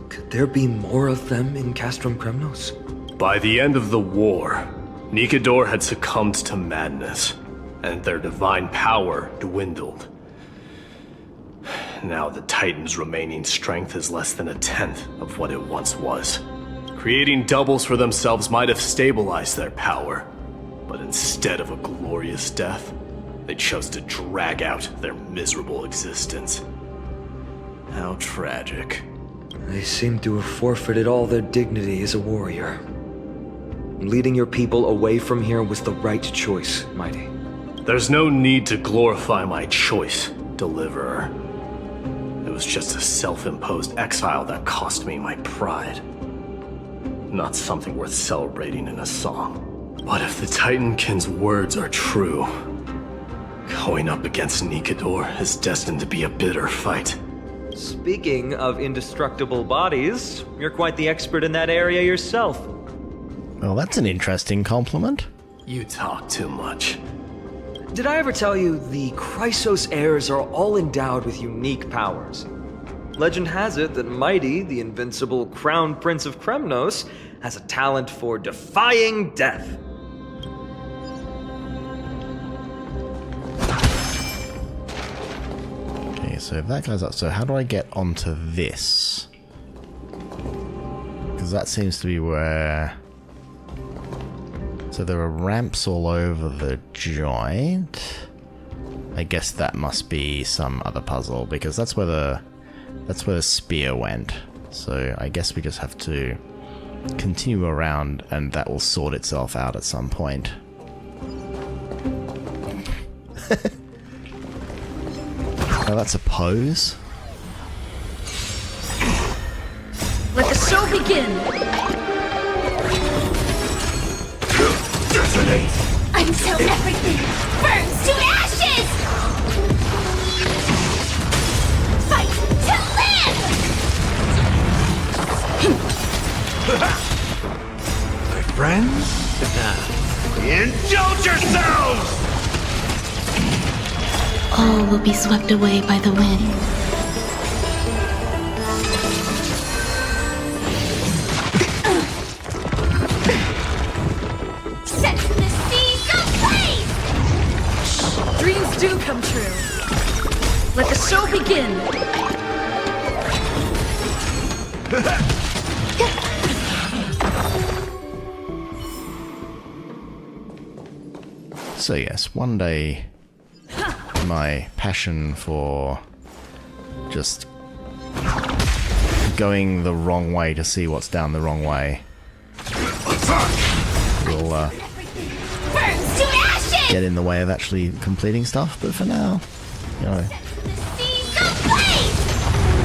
could there be more of them in Castrum Kremnos? By the end of the war, Nikador had succumbed to madness, and their divine power dwindled. Now the Titan's remaining strength is less than 1/10 of what it once was. Creating doubles for themselves might have stabilized their power, but instead of a glorious death, they chose to drag out their miserable existence. How tragic. They seem to have forfeited all their dignity as a warrior. Leading your people away from here was the right choice, Mighty. There's no need to glorify my choice, Deliverer. It was just a self-imposed exile that cost me my pride. Not something worth celebrating in a song. But if the Titankin's words are true, going up against Nikador is destined to be a bitter fight. Speaking of indestructible bodies, you're quite the expert in that area yourself. Well, that's an interesting compliment. You talk too much. Did I ever tell you the Chrysos heirs are all endowed with unique powers? Legend has it that Mighty, the invincible Crown Prince of Kremnos, has a talent for defying death. Okay, so if that goes up, so how do I get onto this? Because that seems to be where... So there are ramps all over the joint. I guess that must be some other puzzle, because that's where the spear went. So I guess we just have to continue around and that will sort itself out at some point. Oh, that's a pose. Let the show begin! Until everything burns to ashes! Fight all will be swept away by the wind. Set the seas ablaze! Dreams do come true. Let the show begin. So yes, one day my passion for just going the wrong way to see what's down the wrong way will Burns to ashes! get in the way of actually completing stuff, but for now, you know,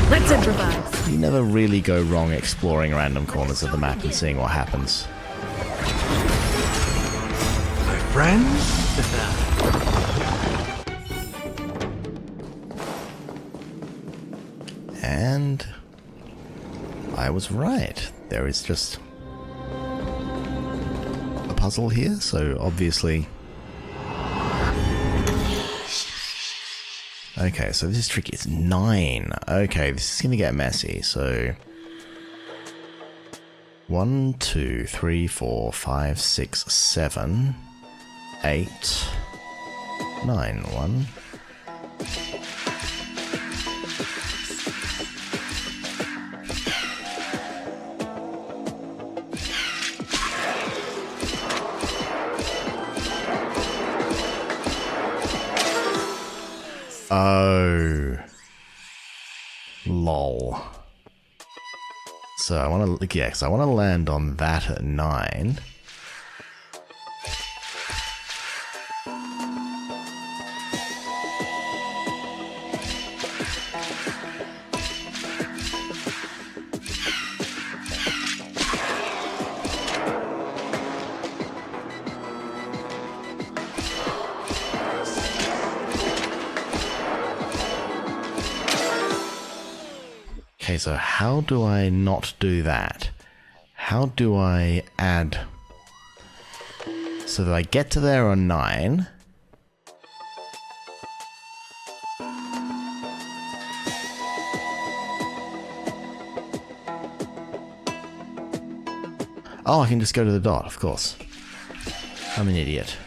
Let's improvise. you never really go wrong exploring random corners of the map and seeing what happens. My friends? And I was right. There is just a puzzle here, so obviously... Okay, so this is tricky. It's 9. Okay, this is gonna get messy, so... 1, 2, 3, 4, 5, 6, 7, 8, 9. 1. Oh. Lol. So I want to, yeah, because I want to land on that at 9. Okay, so how do I not do that? How do I add... So that I get to there on 9... Oh, I can just go to the dot, of course. I'm an idiot.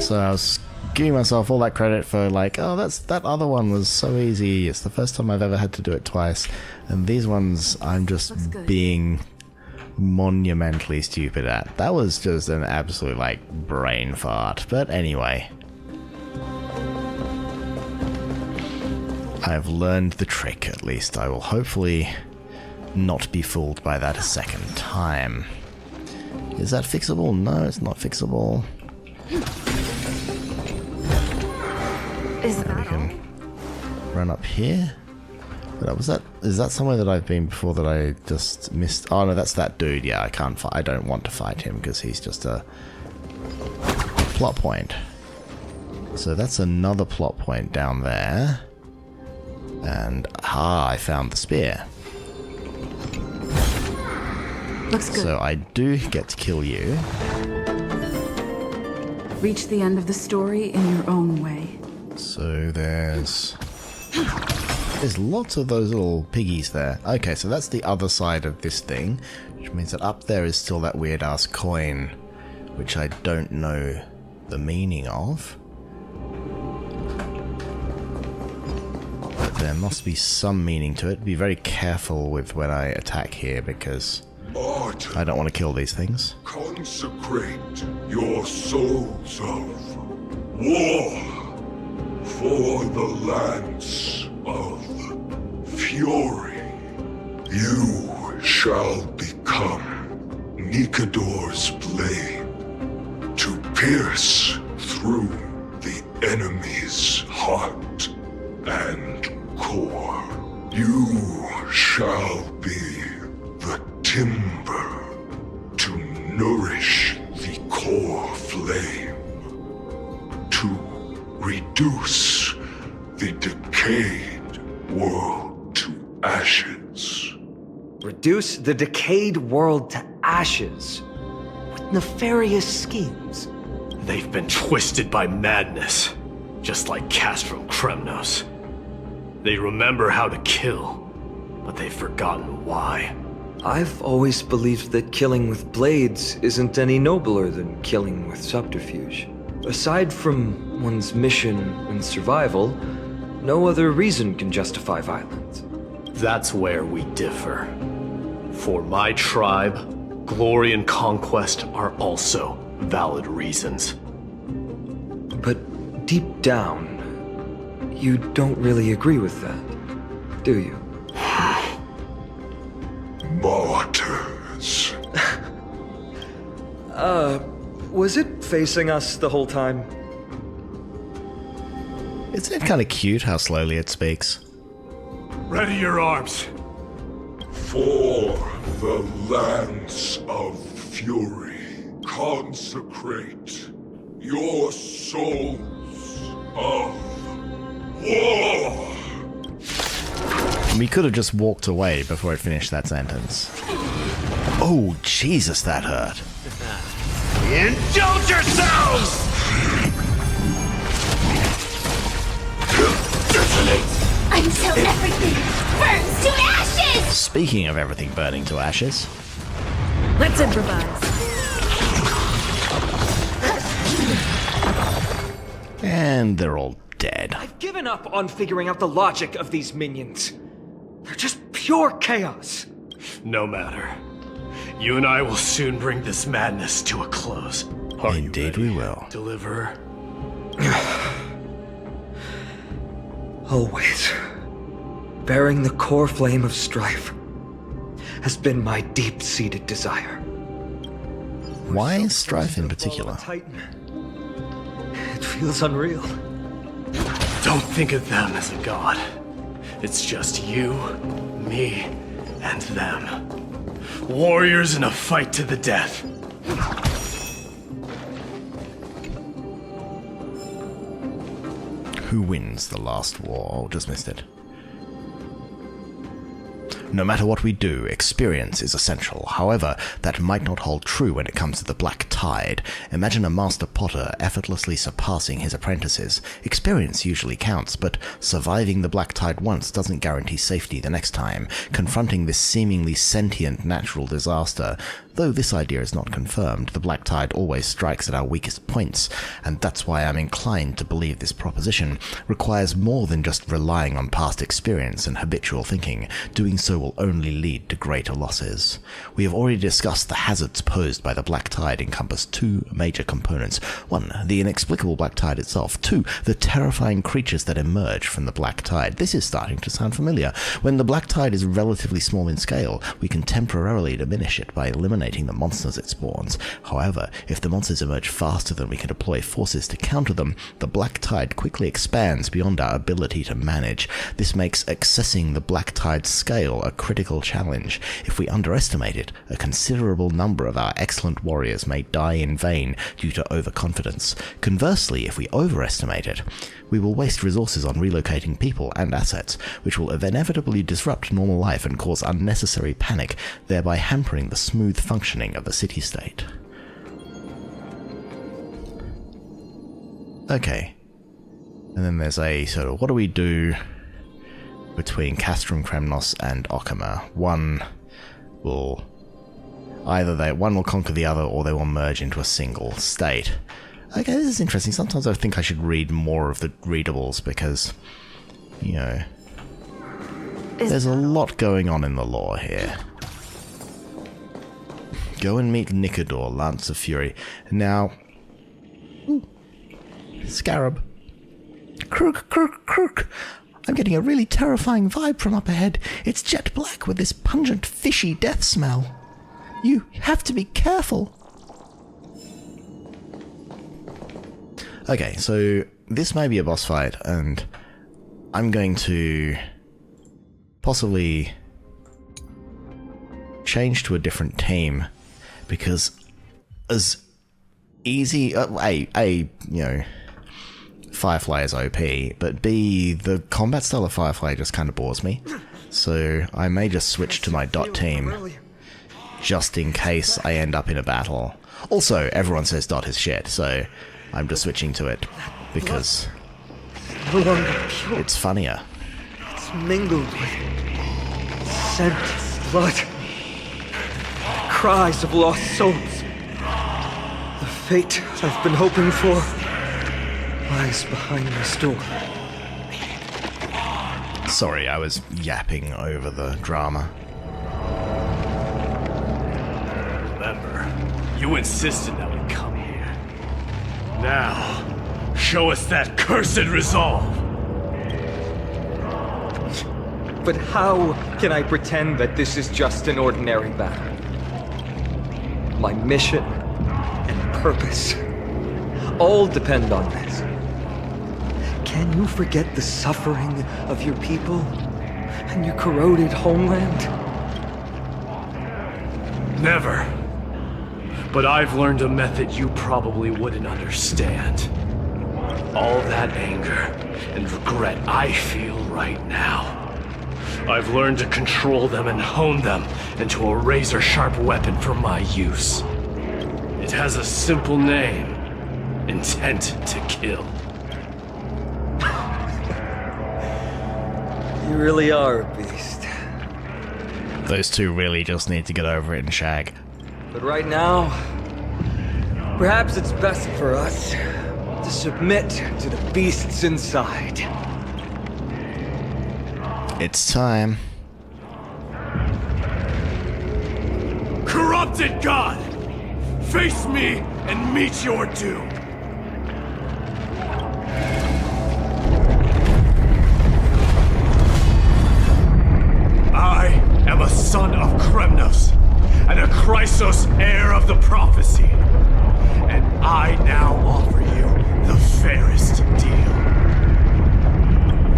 So I was giving myself all that credit for like, oh, that other one was so easy. It's the first time I've ever had to do it twice. And these ones I'm just being monumentally stupid at. That was just an absolute like brain fart. But anyway. I've learned the trick at least. I will hopefully not be fooled by that a second time. Is that fixable? No, it's not fixable. Is We that can run up here. But is that somewhere that I've been before that I just missed? Oh no, that's that dude. Yeah, I can't fight. I don't want to fight him because he's just a plot point. So that's another plot point down there. And I found the spear. Looks good. So I do get to kill you. Reach the end of the story in your own way. So there's lots of those little piggies there. Okay, so that's the other side of this thing, which means that up there is still that weird ass coin, which I don't know the meaning of. But there must be some meaning to it. Be very careful with when I attack here because I don't want to kill these things. Consecrate your souls of war for the lance of fury. You shall become Nikador's blade to pierce through the enemy's heart and core. You shall be the timber to nourish the core flame, to reduce the decayed world to ashes. Reduce the decayed world to ashes. With nefarious schemes. They've been twisted by madness, just like Castrum Kremnos. They remember how to kill, but they've forgotten why. I've always believed that killing with blades isn't any nobler than killing with subterfuge. Aside from one's mission and survival, no other reason can justify violence. That's where we differ. For my tribe, glory and conquest are also valid reasons. But deep down, you don't really agree with that, do you? Martyrs. Was it facing us the whole time? Isn't it kind of cute how slowly it speaks? Ready your arms. For the lands of fury, consecrate your souls of war. We could have just walked away before it finished that sentence. Oh, Jesus, that hurt. Indulge yourselves! Until everything burns to ashes! Speaking of everything burning to ashes, Let's improvise. and they're all dead. I've given up on figuring out the logic of these minions. They're just pure chaos. No matter. You and I will soon bring this madness to a close. Are you Indeed ready, we will. Deliverer? Always. Bearing the core flame of strife has been my deep-seated desire. Why is Strife in particular? Titan. It feels unreal. Don't think of them as a god. It's just you, me, and them. Warriors in a fight to the death. Who wins the last war? Oh, just missed it. No matter what we do, experience is essential. However, that might not hold true when it comes to the Black Tide. Imagine a master potter effortlessly surpassing his apprentices. Experience usually counts, but surviving the Black Tide once doesn't guarantee safety the next time. Confronting this seemingly sentient natural disaster, though this idea is not confirmed, the Black Tide always strikes at our weakest points, and that's why I'm inclined to believe this proposition requires more than just relying on past experience and habitual thinking. Doing so will only lead to greater losses. We have already discussed the hazards posed by the Black Tide encompass two major components. One, the inexplicable Black Tide itself. Two, the terrifying creatures that emerge from the Black Tide. This is starting to sound familiar. When the Black Tide is relatively small in scale, we can temporarily diminish it by eliminating the monsters it spawns. However, if the monsters emerge faster than we can deploy forces to counter them, the Black Tide quickly expands beyond our ability to manage. This makes accessing the Black Tide's scale a critical challenge. If we underestimate it, a considerable number of our excellent warriors may die in vain due to overconfidence. Conversely, if we overestimate it, we will waste resources on relocating people and assets, which will inevitably disrupt normal life and cause unnecessary panic, thereby hampering the smooth functioning of the city-state. Okay. And then there's a sort of, what do we do between Castrum Kremnos and Okama? One will conquer the other, or they will merge into a single state. Okay, this is interesting. Sometimes I think I should read more of the readables because, you know, there's a lot going on in the lore here. Go and meet Nikador, Lance of Fury. Now, Scarab. Crook, crook, crook. I'm getting a really terrifying vibe from up ahead. It's jet black with this pungent, fishy death smell. You have to be careful. Okay, so this may be a boss fight, and I'm going to possibly change to a different team, because as easy, Firefly is OP, but B, the combat style of Firefly just kind of bores me. So I may just switch to my dot team, just in case I end up in a battle. Also, everyone says dot is shit, so I'm just switching to it, because No longer pure. it's funnier. It's mingled with scent of blood. Cries of lost souls. The fate I've been hoping for lies behind this door. Sorry, I was yapping over the drama. Remember, you insisted that we come here. Now, show us that cursed resolve! But how can I pretend that this is just an ordinary battle? My mission and purpose all depend on this. Can you forget the suffering of your people and your corroded homeland? Never. But I've learned a method you probably wouldn't understand. All that anger and regret I feel right now. I've learned to control them and hone them into a razor-sharp weapon for my use. It has a simple name. Intent to kill. You really are a beast. Those two really just need to get over it and shag. But right now, perhaps it's best for us to submit to the beasts inside. It's time. Corrupted God! Face me and meet your doom! I am a son of Kremnos, and a Chrysos heir of the prophecy. And I now offer you the fairest deal.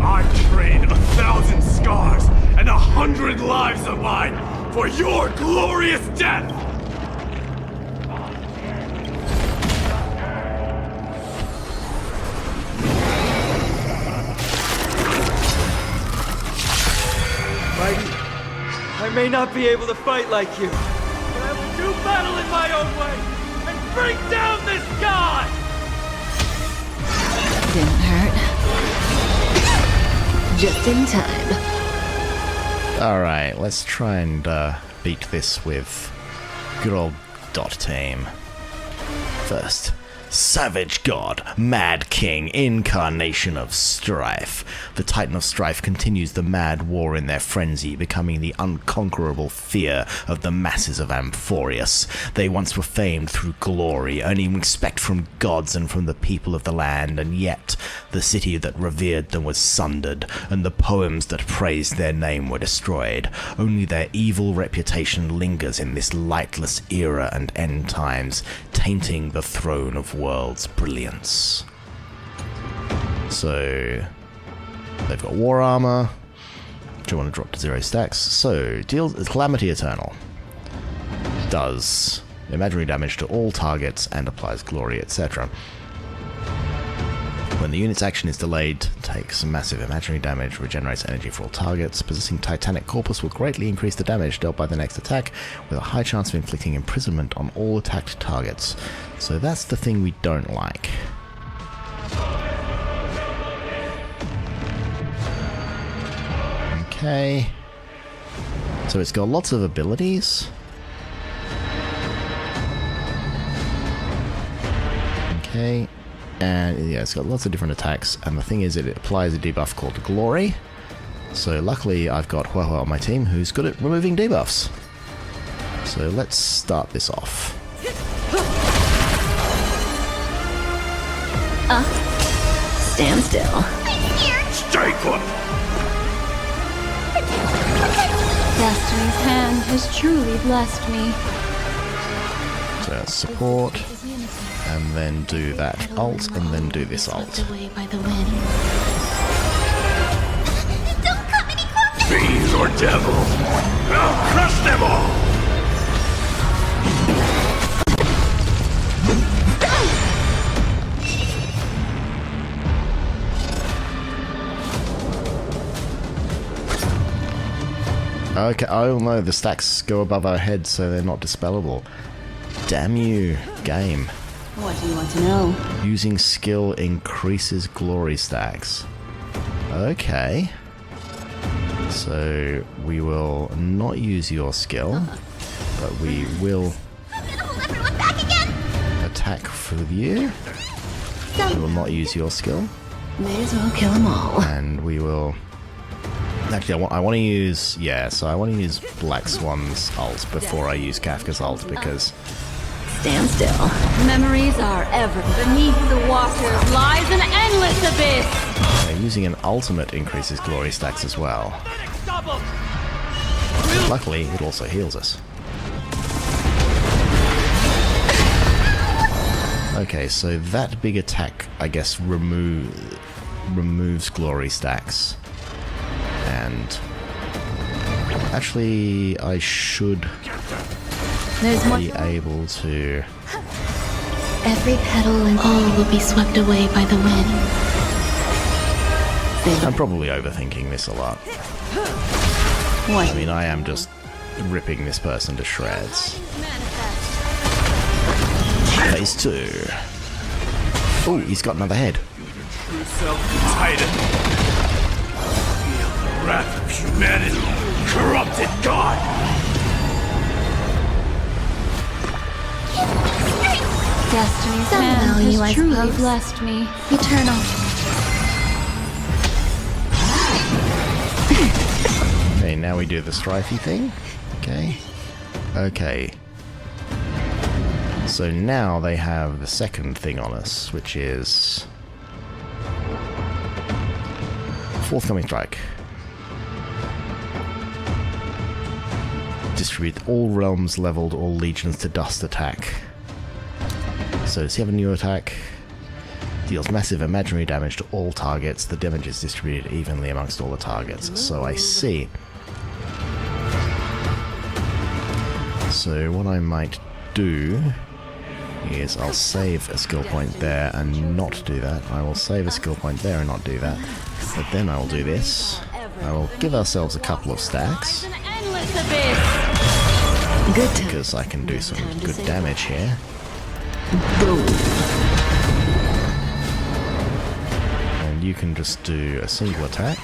I trade 1,000 scars and 100 lives of mine for your glorious death! Mighty, I may not be able to fight like you, but I will do battle in my own way and bring down this god! Didn't hurt. Just in time. Alright, let's try and beat this with good old dot team. First, Savage God, Mad King, Incarnation of Strife. The Titan of Strife continues the mad war in their frenzy, becoming the unconquerable fear of the masses of Amphorius. They once were famed through glory, earning respect from gods and from the people of the land, and yet the city that revered them was sundered, and the poems that praised their name were destroyed. Only their evil reputation lingers in this lightless era and end times, tainting the throne of world's brilliance. So, they've got war armor, which I want to drop to 0 stacks. So, deals Calamity Eternal. Does imaginary damage to all targets and applies glory, etc. When the unit's action is delayed, takes some massive imaginary damage, regenerates energy for all targets. Possessing Titanic Corpus will greatly increase the damage dealt by the next attack, with a high chance of inflicting imprisonment on all attacked targets. So that's the thing we don't like. Okay. So it's got lots of abilities. Okay. And yeah, it's got lots of different attacks, and the thing is it applies a debuff called Glory. So luckily I've got Huahua on my team who's good at removing debuffs. So let's start this off. Stand still. Stay put! Destiny's hand has truly blessed me. So that's support, and then do that ult, and then do this ult. Away by the wind. Don't come any closer! Fiends or devils! I'll crush them all! Okay, oh no, the stacks go above our heads, so they're not dispellable. Damn you, game. What do you want to know? Using skill increases glory stacks. Okay. So we will not use your skill, but we will attack with you. We will not use your skill. May as well kill them all. And we will... Actually, I want to use... Yeah, so I want to use Black Swan's ult before I use Kafka's ult, because... Stand still. Memories are ever. Beneath the waters lies an endless abyss. Using an ultimate increases glory stacks as well. Luckily, it also heals us. Okay, so that big attack, I guess, removes glory stacks. And... Actually, I should be able to... Every petal and all will be swept away by the wind. I'm probably overthinking this a lot. What? I mean, I am just ripping this person to shreds. Phase 2. Oh, he's got another head. True self, Titan. Feel the wrath of humanity, corrupted God. Destiny's Somehow hand you, I has truly suppose. blessed me. Eternal. Okay, now we do the Strifey thing. Okay. Okay. So now they have the second thing on us, which is... Forthcoming Strike. Distribute all realms leveled, all legions to dust attack. So does he have a new attack? Deals massive imaginary damage to all targets. The damage is distributed evenly amongst all the targets. So I see. So what I might do is I'll save a skill point there and not do that. I will save a skill point there and not do that. But then I will do this. I will give ourselves a couple of stacks. Because I can do some good damage here. And you can just do a single attack.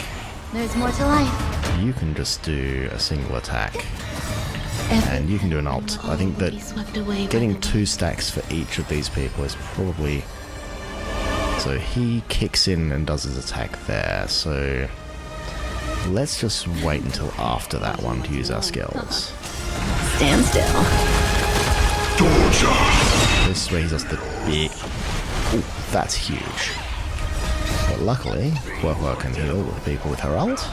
There's more to life. You can just do a single attack. And you can do an ult. I think that getting 2 stacks for each of these people is probably... So he kicks in and does his attack there, so... Let's just wait until after that one to use our skills. Stand still. This is where he does the big... Ooh, that's huge. But luckily, Huohuo can heal the people with her ult.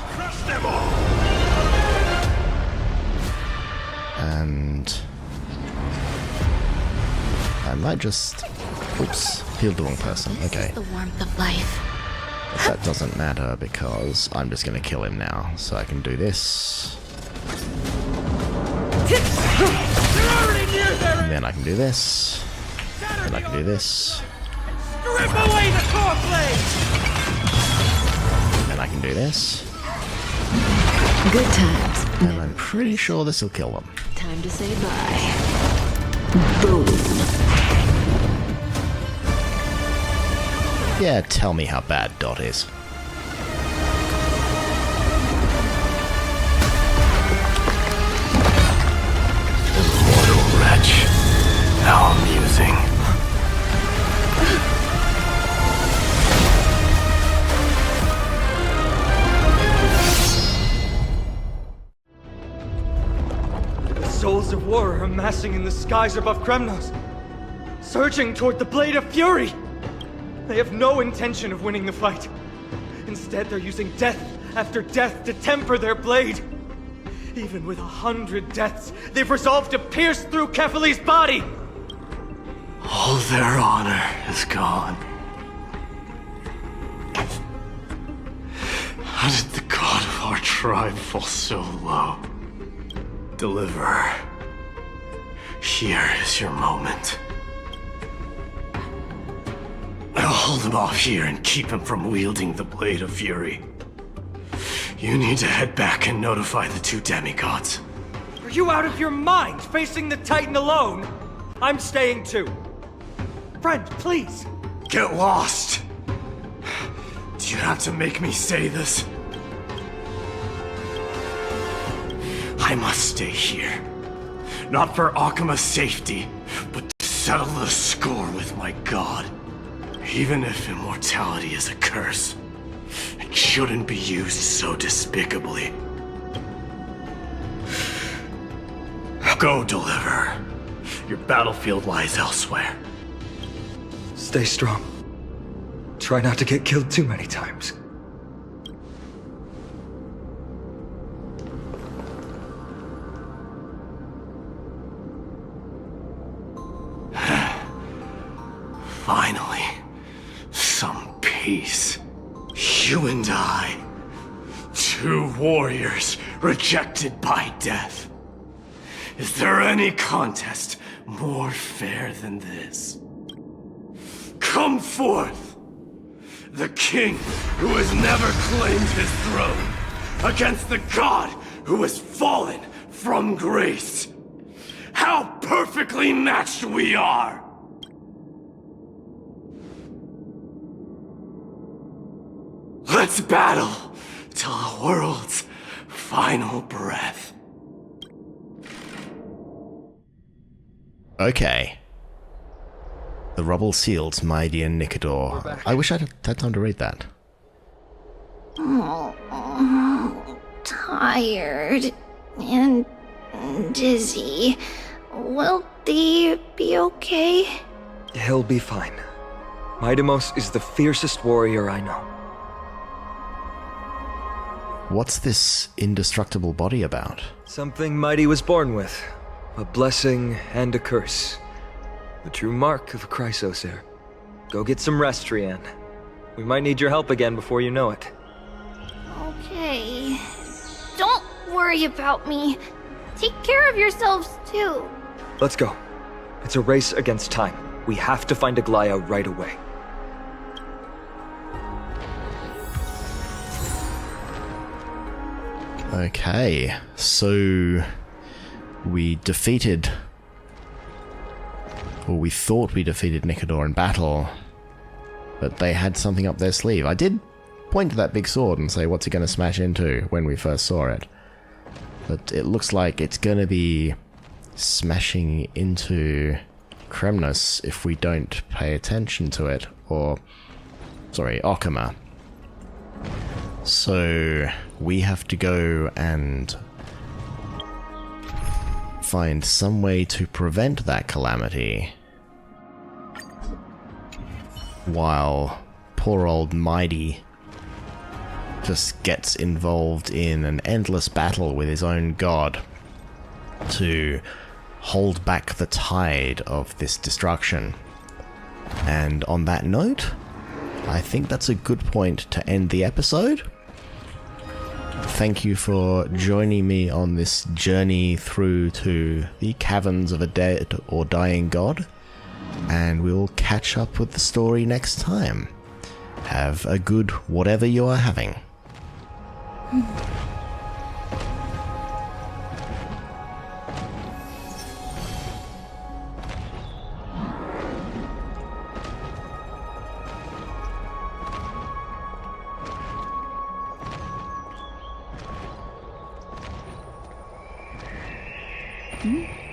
And... I might just... Oops, healed the wrong person. Okay. The warmth of life. But that doesn't matter because I'm just going to kill him now. So I can do this. And then I can do this. And I can do this. Strip away the core blade! And I can do this. Good times. And I'm pretty sure this will kill them. Time to say bye. Boom. Yeah, tell me how bad Dot is. Immortal wretch. How amusing. The souls of war are amassing in the skies above Kremnos, surging toward the Blade of Fury. They have no intention of winning the fight. Instead, they're using death after death to temper their blade. Even with 100 deaths, they've resolved to pierce through Kefali's body. All their honor is gone. How did the god of our tribe fall so low? Deliverer, here is your moment. I'll hold him off here and keep him from wielding the Blade of Fury. You need to head back and notify the two demigods. Are you out of your mind, facing the Titan alone? I'm staying too. Friend, please. Get lost! Do you have to make me say this? I must stay here. Not for Akima's safety, but to settle the score with my god. Even if immortality is a curse, it shouldn't be used so despicably. Go, Deliverer. Your battlefield lies elsewhere. Stay strong. Try not to get killed too many times. Finally, some peace. You and I, two warriors rejected by death. Is there any contest more fair than this? Come forth! The king who has never claimed his throne, against the god who has fallen from grace. How perfectly matched we are! Let's battle till the world's final breath. Okay. The rubble seals Mighty and Nikador. I wish I'd had time to read that. Tired and dizzy. Will they be okay? He'll be fine. Midamos is the fiercest warrior I know. What's this indestructible body about? Something Mighty was born with. A blessing and a curse. The true mark of a Chrysosaur. Go get some rest, Trian. We might need your help again before you know it. Okay. Don't worry about me. Take care of yourselves too. Let's go. It's a race against time. We have to find Aglaya right away. Okay, so we defeated, or we thought we defeated Nikador in battle, but they had something up their sleeve. I did point to that big sword and say, what's it going to smash into when we first saw it? But it looks like it's going to be smashing into Kremnos if we don't pay attention to it, or, sorry, Okama. So we have to go and find some way to prevent that calamity, while poor old Mighty just gets involved in an endless battle with his own god to hold back the tide of this destruction. And on that note, I think that's a good point to end the episode. Thank you for joining me on this journey through to the caverns of a dead or dying god, and we'll catch up with the story next time. Have a good whatever you are having. Hmm?